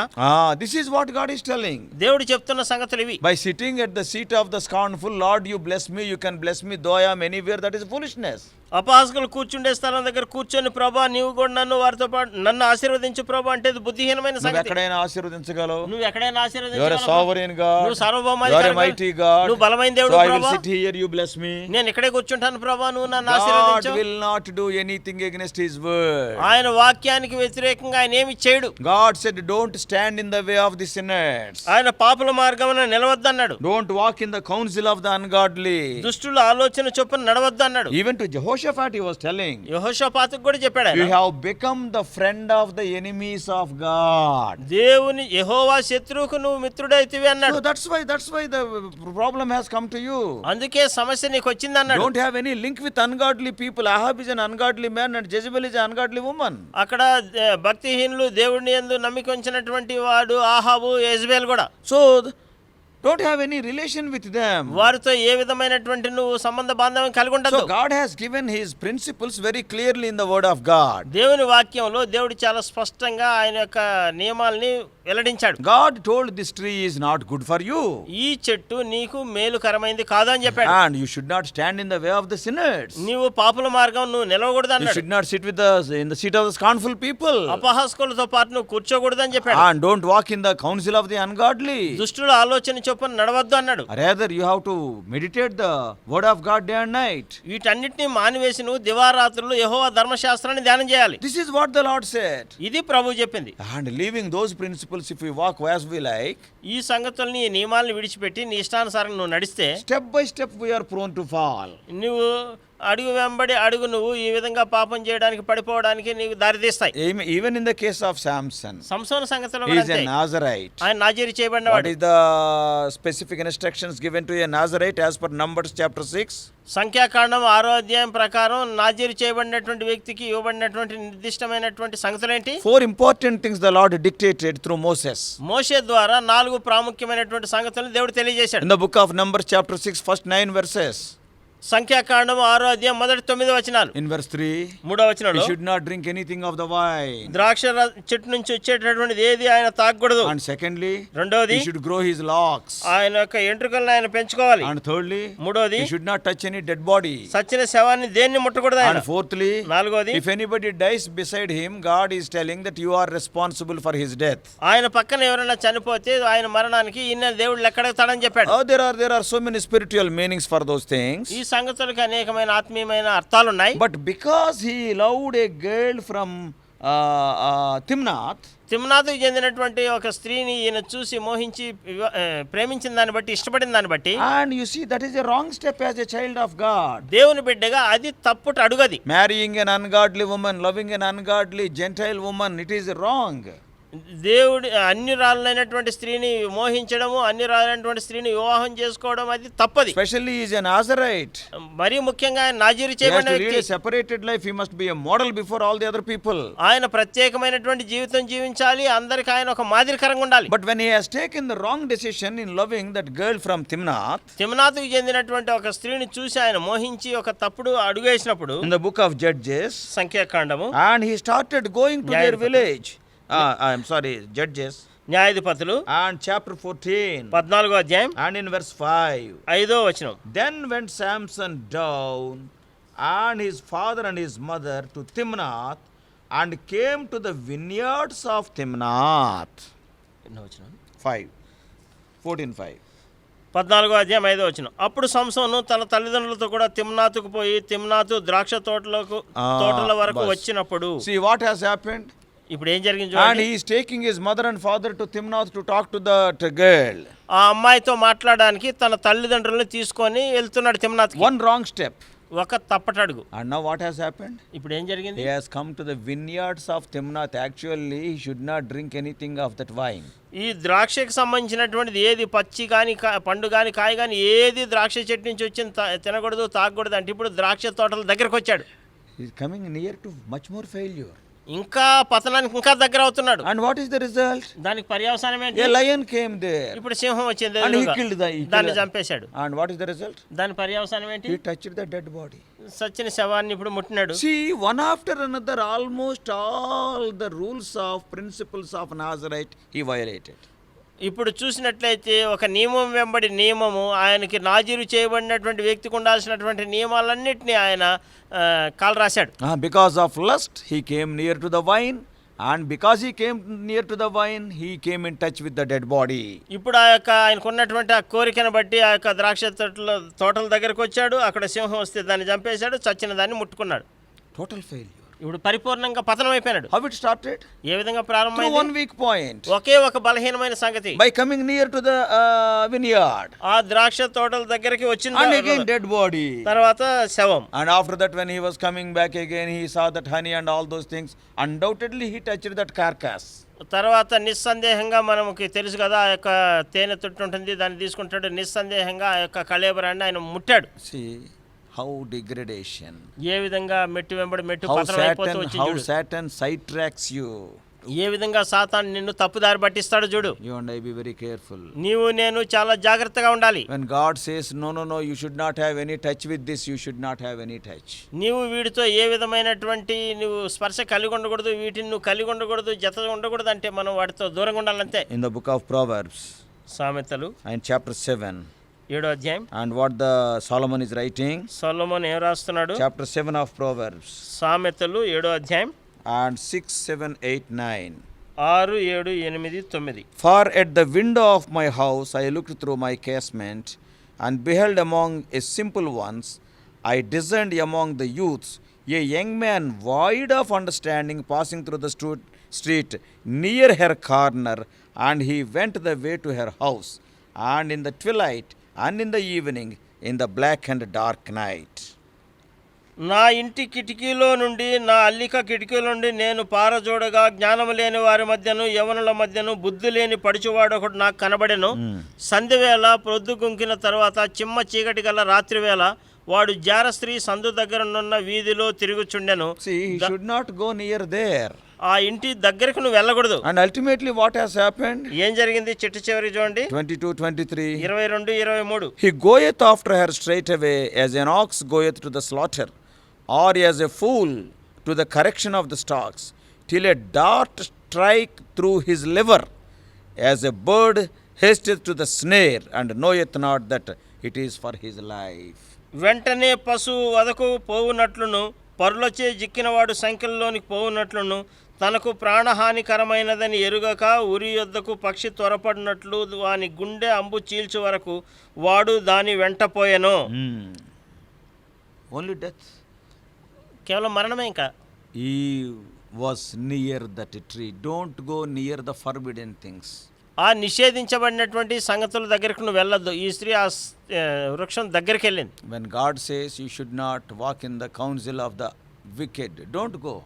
This is what God is telling. దేవుడు చెప్తున్న సంగతులు ఇవి. By sitting at the seat of the scornful, Lord, you bless me, you can bless me, though I am anywhere, that is foolishness. అపహాసకులు కూర్చుండే స్థలం దగ్గర కూర్చొని ప్రభా నీవు కూడా నన్ను వారితో పాటు నన్ను ఆశీర్వదించు ప్రభా అంటే ఇది బుద్ధిహీనమైన సంగతి. ఎక్కడైనా ఆశీర్వదించగలవు. నువ్వు ఎక్కడైనా You are a ఆశీర్వదించగలవు. sovereign God. నువ్వు సార్వభౌమ You are a mighty God. నువ్వు బలమైన So దేవుడు I will ప్రభా. sit here, you bless me. నేను ఇక్కడే కూర్చుంటాను ప్రభా, నువ్వు నన్ను God ఆశీర్వదించు. will not do anything against his word. ఆయన వాక్యానికి వ్యతిరేకంగా ఆయన ఏమి చేయడు. God said, don't stand in the way of the sinners. ఆయన పాపుల మార్గమున నిలవద్దన్నాడు. Don't walk in the counsel of the ungodly. దుష్టుల ఆలోచన చొప్పున నడవద్దన్నాడు. Even to Jehoshaphat he was telling, యెహోషాపాతుకు కూడా చెప్పాడు you ఆయన. have become the friend of the enemies of God. దేవుని యెహోవా శత్రువుకు నువ్వు మిత్రుడైతివి అన్నాడు. So that's why the problem has come to you. అందుకే సమస్య నీకు వచ్చింది అన్నాడు. Don't have any link with ungodly people. Ahab is an ungodly man and Jezebel is an ungodly woman. అక్కడ భక్తిహీనులు, దేవుడిని యందు నమ్మిక ఉంచినటువంటి వాడు ఆహాబు, యెజబెల్ కూడా. So don't have any relation with them. వారితో ఏ విధమైనటువంటి నువ్వు సంబంధ బాంధవ్యం కలిగి ఉండదు. So God has given his principles very clearly in the word of God. దేవుని వాక్యంలో దేవుడు చాలా స్పష్టంగా ఆయన యొక్క నియమాల్ని వెల్లడించాడు. God told this tree is not good for you. ఈ చెట్టు నీకు మేలుకరమైంది కాదు అని చెప్పాడు. And you should not stand in the way of the sinners. నీవు పాపుల మార్గం నువ్వు నిలవకూడదు You అన్నాడు. should not sit in the seat of the scornful people. అపహాస్కులతో పాటు నువ్వు కూర్చోకూడదు అని చెప్పాడు. And don't walk in the counsel of the ungodly. దుష్టుల ఆలోచన చొప్పున నడవద్దు అన్నాడు. Rather, you have to meditate the word of God day and night. వీటన్నిటిని మానివేసి నువ్వు దివారాత్రులు యెహోవా ధర్మశాస్త్రాన్ని ధ్యానం చేయాలి. This is what the Lord said. ఇది ప్రభు చెప్పింది. And leaving those principles, if we walk as we like, ఈ సంగతుల్ని ఈ నియమాలను విడిచిపెట్టి నీ ఇష్టానుసారం నువ్వు నడిస్తే step by step we are prone to fall. నువ్వు అడుగు వెంబడి అడుగు నువ్వు ఈ విధంగా పాపం చేయడానికి పడిపోవడానికి నీకు దారితీస్తాయి. Even in the case of Samson, Samson సంగతిలో he కూడా is a అంతే. Nazarite. ఆయన నాజీరు What చేయబడినవాడు. is the specific instructions given to a Nazarite as per Numbers chapter 6? సంఖ్యాకాండం 6వ అధ్యాయం ప్రకారం నాజీరు చేయబడినటువంటి వ్యక్తికి ఇవ్వబడినటువంటి నిర్దిష్టమైనటువంటి సంగతులేంటి? 4 important things the Lord dictated through Moses. మోషే ద్వారా 4 ప్రాముఖ్యమైనటువంటి సంగతులను దేవుడు తెలియజేశాడు. In the book of Numbers chapter 6 first 9 verses. సంఖ్యాకాండం 6వ అధ్యాయం మొదటి 9 వచనాలు. In verse 3, 3వ వచనంలో you should not drink anything of the wine. ద్రాక్ష చెట్టు నుంచి వచ్చేటటువంటిది ఏది ఆయన తాగకూడదు. And secondly, రెండవది he should grow his locks. ఆయన యొక్క ఎంట్రుకలను ఆయన పెంచుకోవాలి. And thirdly, మూడవది he should not touch any dead body. సచ్చిన శవాన్ని దేన్ని ముట్టకూడదు ఆయన. And fourthly, నాలుగవది if anybody dies beside him, God is telling that you are responsible for his death. ఆయన పక్కన ఎవరైనా చనిపోతే ఆయన మరణానికి ఈయన దేవుడు లెక్కడతాడని చెప్పాడు. There are so many spiritual meanings for those things. ఈ సంగతులకు అనేకమైన ఆత్మీయమైన అర్థాలు ఉన్నాయి. But because he loved a girl from Timnath, తిమ్నాతుకు చెందినటువంటి ఒక స్త్రీని ఈయన చూసి మోహించి ప్రేమించిన దాన్ని బట్టి ఇష్టపడిన దాన్ని బట్టి, and you see that is a wrong step as a child of God. దేవుని బిడ్డగా అది తప్పుట అడుగది. Marrying an ungodly woman, loving an ungodly Gentile woman, it is wrong. దేవుడి అన్యురాలైనటువంటి స్త్రీని మోహించడము, అన్యురాలైనటువంటి స్త్రీని వివాహం చేసుకోవడం అది తప్పది. Especially he is a Nazarite. మరీ ముఖ్యంగా ఆయన నాజీరు He has చేయబడిన to lead a వ్యక్తి. separated life. He must be a model before all the other people. ఆయన ప్రత్యేకమైనటువంటి జీవితం జీవించాలి, అందరికి ఆయన ఒక మాదిరికరంగా ఉండాలి. But when he has taken the wrong decision in loving that girl from Timnath, తిమ్నాతుకు చెందినటువంటి ఒక స్త్రీని చూసి ఆయన మోహించి ఒక తప్పుడు అడుగు వేసినప్పుడు in the book of Judges, సంఖ్యాకాండము and he started going to their న్యాయాధిపతులు. village. Judges. న్యాయాధిపతులు And chapter 14. 14వ అధ్యాయం And in verse 5. 5వ వచనం. Then went Samson down and his father and his mother to Timnath and came to the vineyards of Timnath. 5. 14:5. 14వ అధ్యాయం 5వ వచనం. అప్పుడు సంసోను తన తల్లిదండ్రులతో కూడా తిమ్నాతుకు పోయి తిమ్నాతు ద్రాక్ష తోటల వరకు బస్. వచ్చినప్పుడు. See what has happened? ఇప్పుడు ఏం జరిగింది And చూడండి. he is taking his mother and father to Timnath to talk to that girl. ఆ అమ్మాయితో మాట్లాడడానికి తన తల్లిదండ్రులను తీసుకొని వెళ్తున్నాడు తిమ్నాతుకి. One wrong step. ఒక తప్పటడుగు. And now what has happened? ఇప్పుడు ఏం జరిగింది? He has come to the vineyards of Timnath. Actually, he should not drink anything of that wine. ఈ ద్రాక్షకి సంబంధించినటువంటిది ఏది పచ్చి కానీ పండు కానీ కాయ కానీ ఏది ద్రాక్ష చెట్టు నుంచి వచ్చింది తినకూడదు తాగకూడదు అంటే ఇప్పుడు ద్రాక్ష తోటల దగ్గరకు వచ్చాడు. He is coming near to much more failure. ఇంకా పతనానికి ఇంకా దగ్గర అవుతున్నాడు. And what is the result? దానికి పర్యవసానం ఏంటి? A lion came there. ఇప్పుడు సింహం వచ్చింది, And he killed దాన్ని చంపేశాడు. And what is the result? దాని పర్యవసానం ఏంటి? He touched the dead body. సచ్చిన శవాన్ని ఇప్పుడు ముట్టినాడు. See, one after another, almost all the rules of principles of Nazarite he violated. ఇప్పుడు చూసినట్లయితే ఒక నియమం వెంబడి నియమము, ఆయనకి నాజీరు చేయబడినటువంటి వ్యక్తికి ఉండాల్సినటువంటి నియమాలన్నింటినీ ఆయన కాలు రాశాడు. Because of lust, he came near to the wine. And because he came near to the wine, he came in touch with the dead body. ఇప్పుడు ఆ యొక్క ఆయనకున్నటువంటి ఆ కోరికను బట్టి ఆ యొక్క ద్రాక్ష తోటల దగ్గరకు వచ్చాడు. అక్కడ సింహం వస్తే దాన్ని చంపేశాడు, చచ్చిన దాన్ని ముట్టుకున్నాడు. Total failure. ఇప్పుడు పరిపూర్ణంగా పతనం అయిపోయినాడు. How it started? ఏ విధంగా Through ప్రారంభమైంది? one weak point. ఒకే ఒక బలహీనమైన సంగతి. By coming near to the vineyard. ఆ ద్రాక్ష తోటల దగ్గరికి వచ్చిన And again dead body. తర్వాత శవం. And after that, when he was coming back again, he saw that honey and all those things. Undoubtedly, he touched that carcass. తర్వాత నిస్సందేహంగా మనకి తెలుసు కదా, ఆ యొక్క తేనె తొట్టు ఉంటుంది, దాన్ని తీసుకుంటాడు. నిస్సందేహంగా ఆ యొక్క కళేబరాన్ని ఆయన ముట్టాడు. See how degradation. ఏ విధంగా మెట్టు వెంబడి మెట్టు How పతనం అయిపోతూ Satan వచ్చింది. sidetracks you. ఏ విధంగా సాతాను నిన్ను తప్పుదారి పట్టిస్తాడో చూడు. You and I be very careful. నీవు నేను చాలా జాగ్రత్తగా ఉండాలి. When God says, no, you should not have any touch with this, you should not have any touch. నీవు వీటితో ఏ విధమైనటువంటి నువ్వు స్పర్శ కలిగి ఉండకూడదు, వీటిని నువ్వు కలిగి ఉండకూడదు, జత ఉండకూడదు అంటే మనం వాటితో దూరంగా ఉండాలంతే. In the book of Proverbs, సామెతలు and chapter 7, 7వ అధ్యాయం, and what the Solomon is writing, సొలొమోను ఏం రాస్తున్నాడు? chapter 7 of Proverbs, సామెతలు 7వ అధ్యాయం and 6, 7, 8, 9. 6, 7, 8, 9. For at the window of my house I looked through my casement, and beheld among a simple ones, I discerned among the youths a young man void of understanding passing through the street near her corner, and he went the way to her house, and in the twilight, and in the evening, in the black and dark night. నా ఇంటి కిటికీలో నుండి, నా అల్లిక కిటికీలో నుండి నేను పారజోడగా జ్ఞానము లేని వారి మధ్యను యవనుల మధ్యను బుద్ధి లేని పడుచువాడు ఒకడు నాకు కనబడెను. సంధ్యవేళ ప్రొద్దు గుంకిన తర్వాత చిమ్మ చీకటి గల రాత్రి వేళ వాడు జార స్త్రీ సందు దగ్గరనున్న వీధిలో తిరుగుచుండెను. See, he should not go near there. ఆ ఇంటి దగ్గరకు నువ్వు వెళ్ళకూడదు. And ultimately what has happened? ఏం జరిగింది? చిట్ట చివరి చూడండి, 22, 23. 22, 23. He goeth after her straightway, as an ox goeth to the slaughter, or as a fool to the correction of the stocks, till a dart strike through his liver, as a bird hasteth to the snare, and knoweth not that it is for his life. వెంటనే పశువు వదకు పోవునట్లును, పరులచే జిక్కినవాడు సంఖ్యలోనికి పోవునట్లును, తనకు ప్రాణహానికరమైనదని ఎరుగక ఉరి యొద్దకు పక్షి త్వరపడినట్లు వాని గుండె అంబు చీల్చు వరకు వాడు దాని వెంటపోయెను. Only death. కేవలం మరణమే. ఇంకా He was near that tree. Don't go near the forbidden things. ఆ నిషేధించబడినటువంటి సంగతుల దగ్గరకు నువ్వు వెళ్ళొద్దు. ఈ స్త్రీ ఆ వృక్షం దగ్గరికి వెళ్ళింది. When God says you should not walk in the counsel of the wicked, don't go.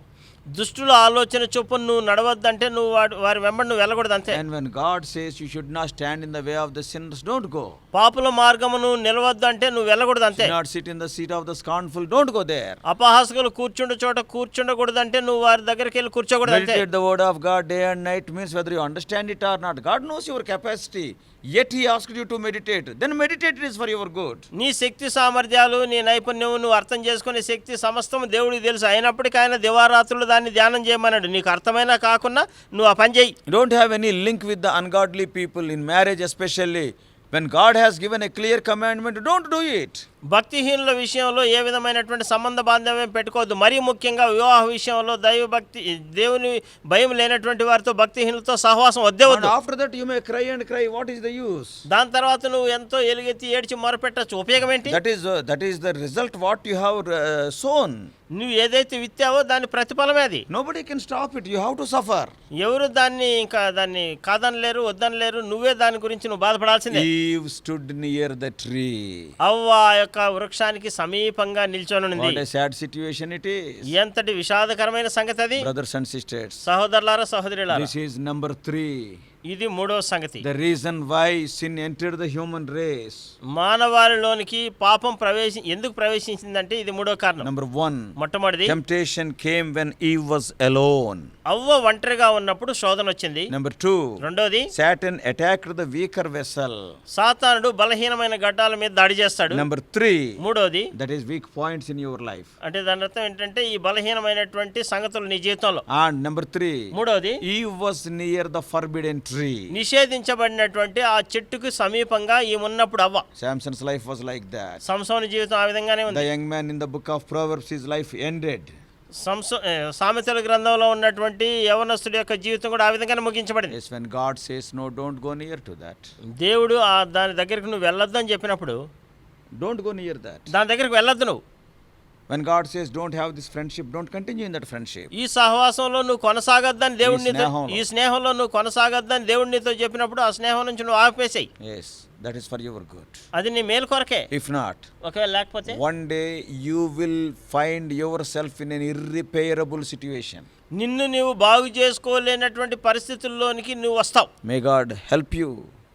దుష్టుల ఆలోచన చొప్పున నువ్వు నడవద్దంటే నువ్వు వారి వెంబడి నువ్వు వెళ్ళకూడదు అంతే. And when God says you should not stand in the way of the sinners, don't go. పాపుల మార్గమును నిలవద్దు అంటే నువ్వు వెళ్ళకూడదు అంతే. Do not sit in the seat of the scornful, don't go there. అపహాసకులు కూర్చుండే చోట కూర్చుండకూడదు అంటే నువ్వు వారి దగ్గరికి వెళ్ళి కూర్చోకూడదు అంతే. Meditate the word of God day and night means whether you understand it or not. God knows your capacity, yet he asked you to meditate. Then meditate, it is for your good. నీ శక్తి సామర్థ్యాలు, నీ నైపుణ్యం నువ్వు అర్థం చేసుకునే శక్తి సమస్తం దేవుడికి తెలుసు. అయినప్పటికీ ఆయన దివారాత్రులు దాన్ని ధ్యానం చేయమన్నాడు. నీకు అర్థమైనా కాకుండా నువ్వు ఆ పని చేయి. Don't have any link with the ungodly people in marriage, especially when God has given a clear commandment. Don't do it. భక్తిహీనుల విషయంలో ఏ విధమైనటువంటి సంబంధ బాంధవ్యం పెట్టుకోవద్దు. మరీ ముఖ్యంగా వివాహ విషయంలో దైవభక్తి, దేవుని భయం లేనటువంటి వారితో, భక్తిహీనులతో సహవాసం వద్దే And వద్దు. after that you may cry and cry. What is the use? దాని తర్వాత నువ్వు ఎంతో ఎలుగెత్తి ఏడ్చి మొరపెట్టచ్చు. ఉపయోగం ఏంటి? That is the result what you have sown. నువ్వు ఏదైతే విత్తావో దాని ప్రతిఫలమే అది. Nobody can stop it. You have to suffer. ఎవరు దాన్ని కాదనలేరు, వద్దనలేరు. నువ్వే దాని గురించి నువ్వు బాధపడాల్సిందే. Eve stood near the tree. అవ్వ యొక్క వృక్షానికి సమీపంగా నిల్చొని What a sad situation it is. ఎంతటి విషాదకరమైన సంగతి అది. Brothers and sisters, సహోదరులారా, సహోదరులారా, this is number 3. ఇది మూడో సంగతి. The reason why sin entered the human race. మానవాళిలోనికి పాపం ఎందుకు ప్రవేశించిందంటే ఇది మూడో కారణం. Number 1. మొట్టమొదటిది, Temptation came when Eve was alone. అవ్వ ఒంటరిగా ఉన్నప్పుడు శోధన వచ్చింది. Number 2. రెండోది, Satan attacked the weaker vessel. సాతానుడు బలహీనమైన ఘట్టాల మీద దాడి చేస్తాడు. Number 3. మూడోది, That is weak points in your life. అంటే దాని అర్థం ఏంటంటే ఈ బలహీనమైనటువంటి సంగతులు నీ జీవితంలో. And number 3. మూడోది, Eve was near the forbidden tree. నిషేధించబడినటువంటి ఆ చెట్టుకు సమీపంగా ఈ ఉన్నప్పుడు అవ్వ. Samson's life was like that. సంసోను జీవితం ఆ విధంగానే ఉంది. The young man in the book of Proverbs, his life ended. సామెతల గ్రంథంలో ఉన్నటువంటి యవనస్తుడి యొక్క జీవితం కూడా ఆ విధంగానే ముగించబడింది. Yes, when God says no, don't go near to that. దేవుడు దాని దగ్గరికి నువ్వు వెళ్ళొద్దు అని చెప్పినప్పుడు Don't go near that. దాని దగ్గరికి వెళ్ళొద్దు నువ్వు. When God says don't have this friendship, don't continue in that friendship. ఈ సహవాసంలో నువ్వు కొనసాగొద్దని దేవుడు నీతో, స్నేహంలో. ఈ స్నేహంలో నువ్వు కొనసాగొద్దని దేవుడు నీతో చెప్పినప్పుడు ఆ స్నేహం నుంచి నువ్వు ఆపేసేయి. Yes, that is for your good. అది నీ మేలు కొరకే. If not, ఒకవేళ లేకపోతే one day you will find yourself in an irreparable situation. నిన్ను నీవు బాగు చేసుకోలేనటువంటి పరిస్థితుల్లోనికి నువ్వు వస్తావు. May God help you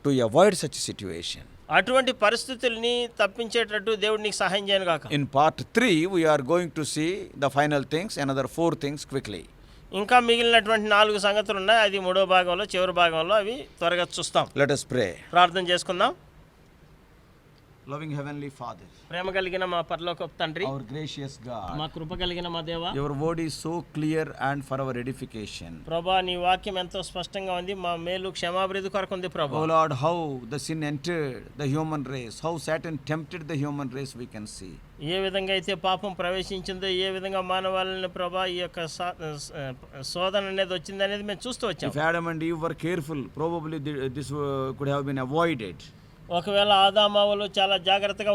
to avoid such a situation. అటువంటి పరిస్థితుల్ని తప్పించేటట్టు దేవుడు నీకు సహాయం చేయను గాక. In part 3, we are going to see the final things, another 4 things quickly. ఇంకా మిగిలినటువంటి 4 సంగతులు ఉన్నాయి. అది 3వ భాగంలో, చివరి భాగంలో అవి త్వరగా చూస్తాం. Let us pray. ప్రార్థన చేసుకుందాం. Loving Heavenly Father, ప్రేమ కలిగిన మా పరలోకపు తండ్రి, our gracious God, మా కృప కలిగిన మా దేవా, your word is so clear and for our edification. ప్రభా నీ వాక్యం ఎంతో స్పష్టంగా ఉంది, మా మేలు క్షేమాభివృద్ధి కొరకు ఉంది ప్రభా. Oh Lord, how the sin entered the human race, how Satan tempted the human race, we can see. ఏ విధంగా అయితే పాపం ప్రవేశించిందో, ఏ విధంగా మానవాళిని ప్రభా ఈ యొక్క శోధన అనేది వచ్చింది అనేది మేము చూస్తూ వచ్చాం. If Adam and Eve were careful, probably this could have been avoided. ఒకవేళ ఆదామావులు చాలా జాగ్రత్తగా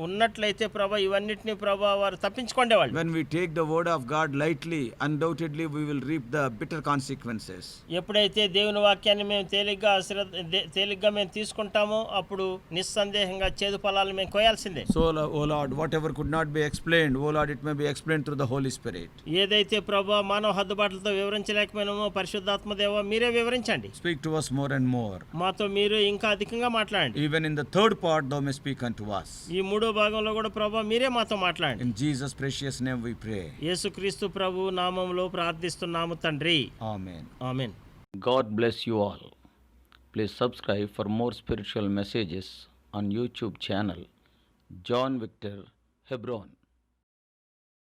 ఉన్నట్లయితే ప్రభా ఇవన్నిటిని ప్రభా వారు తప్పించుకునేవాళ్ళు. When we take the word of God lightly, undoubtedly we will reap the bitter consequences. ఎప్పుడైతే దేవుని వాక్యాన్ని మేము తేలిగ్గా మేము తీసుకుంటామో అప్పుడు నిస్సందేహంగా చేదు ఫలాలు మేము కోయాల్సిందే. So, O Lord, whatever could not be explained, O Lord, it may be explained through the Holy Spirit. ఏదైతే ప్రభా మానవ హద్దుబాట్లతో వివరించలేకపోయినామో పరిశుద్ధాత్మ దేవా మీరే వివరించండి. Speak to us more and more. మాతో మీరు ఇంకా అధికంగా మాట్లాడండి. Even in the third part, thou may speak unto us. ఈ 3వ భాగంలో కూడా ప్రభా మీరే మాతో మాట్లాడండి. In Jesus' precious name we pray. యేసుక్రీస్తు ప్రభు నామములో ప్రార్థిస్తున్నాము తండ్రి. Amen. Amen. God bless you all. Please subscribe for more spiritual messages on YouTube channel John Victor Hebron.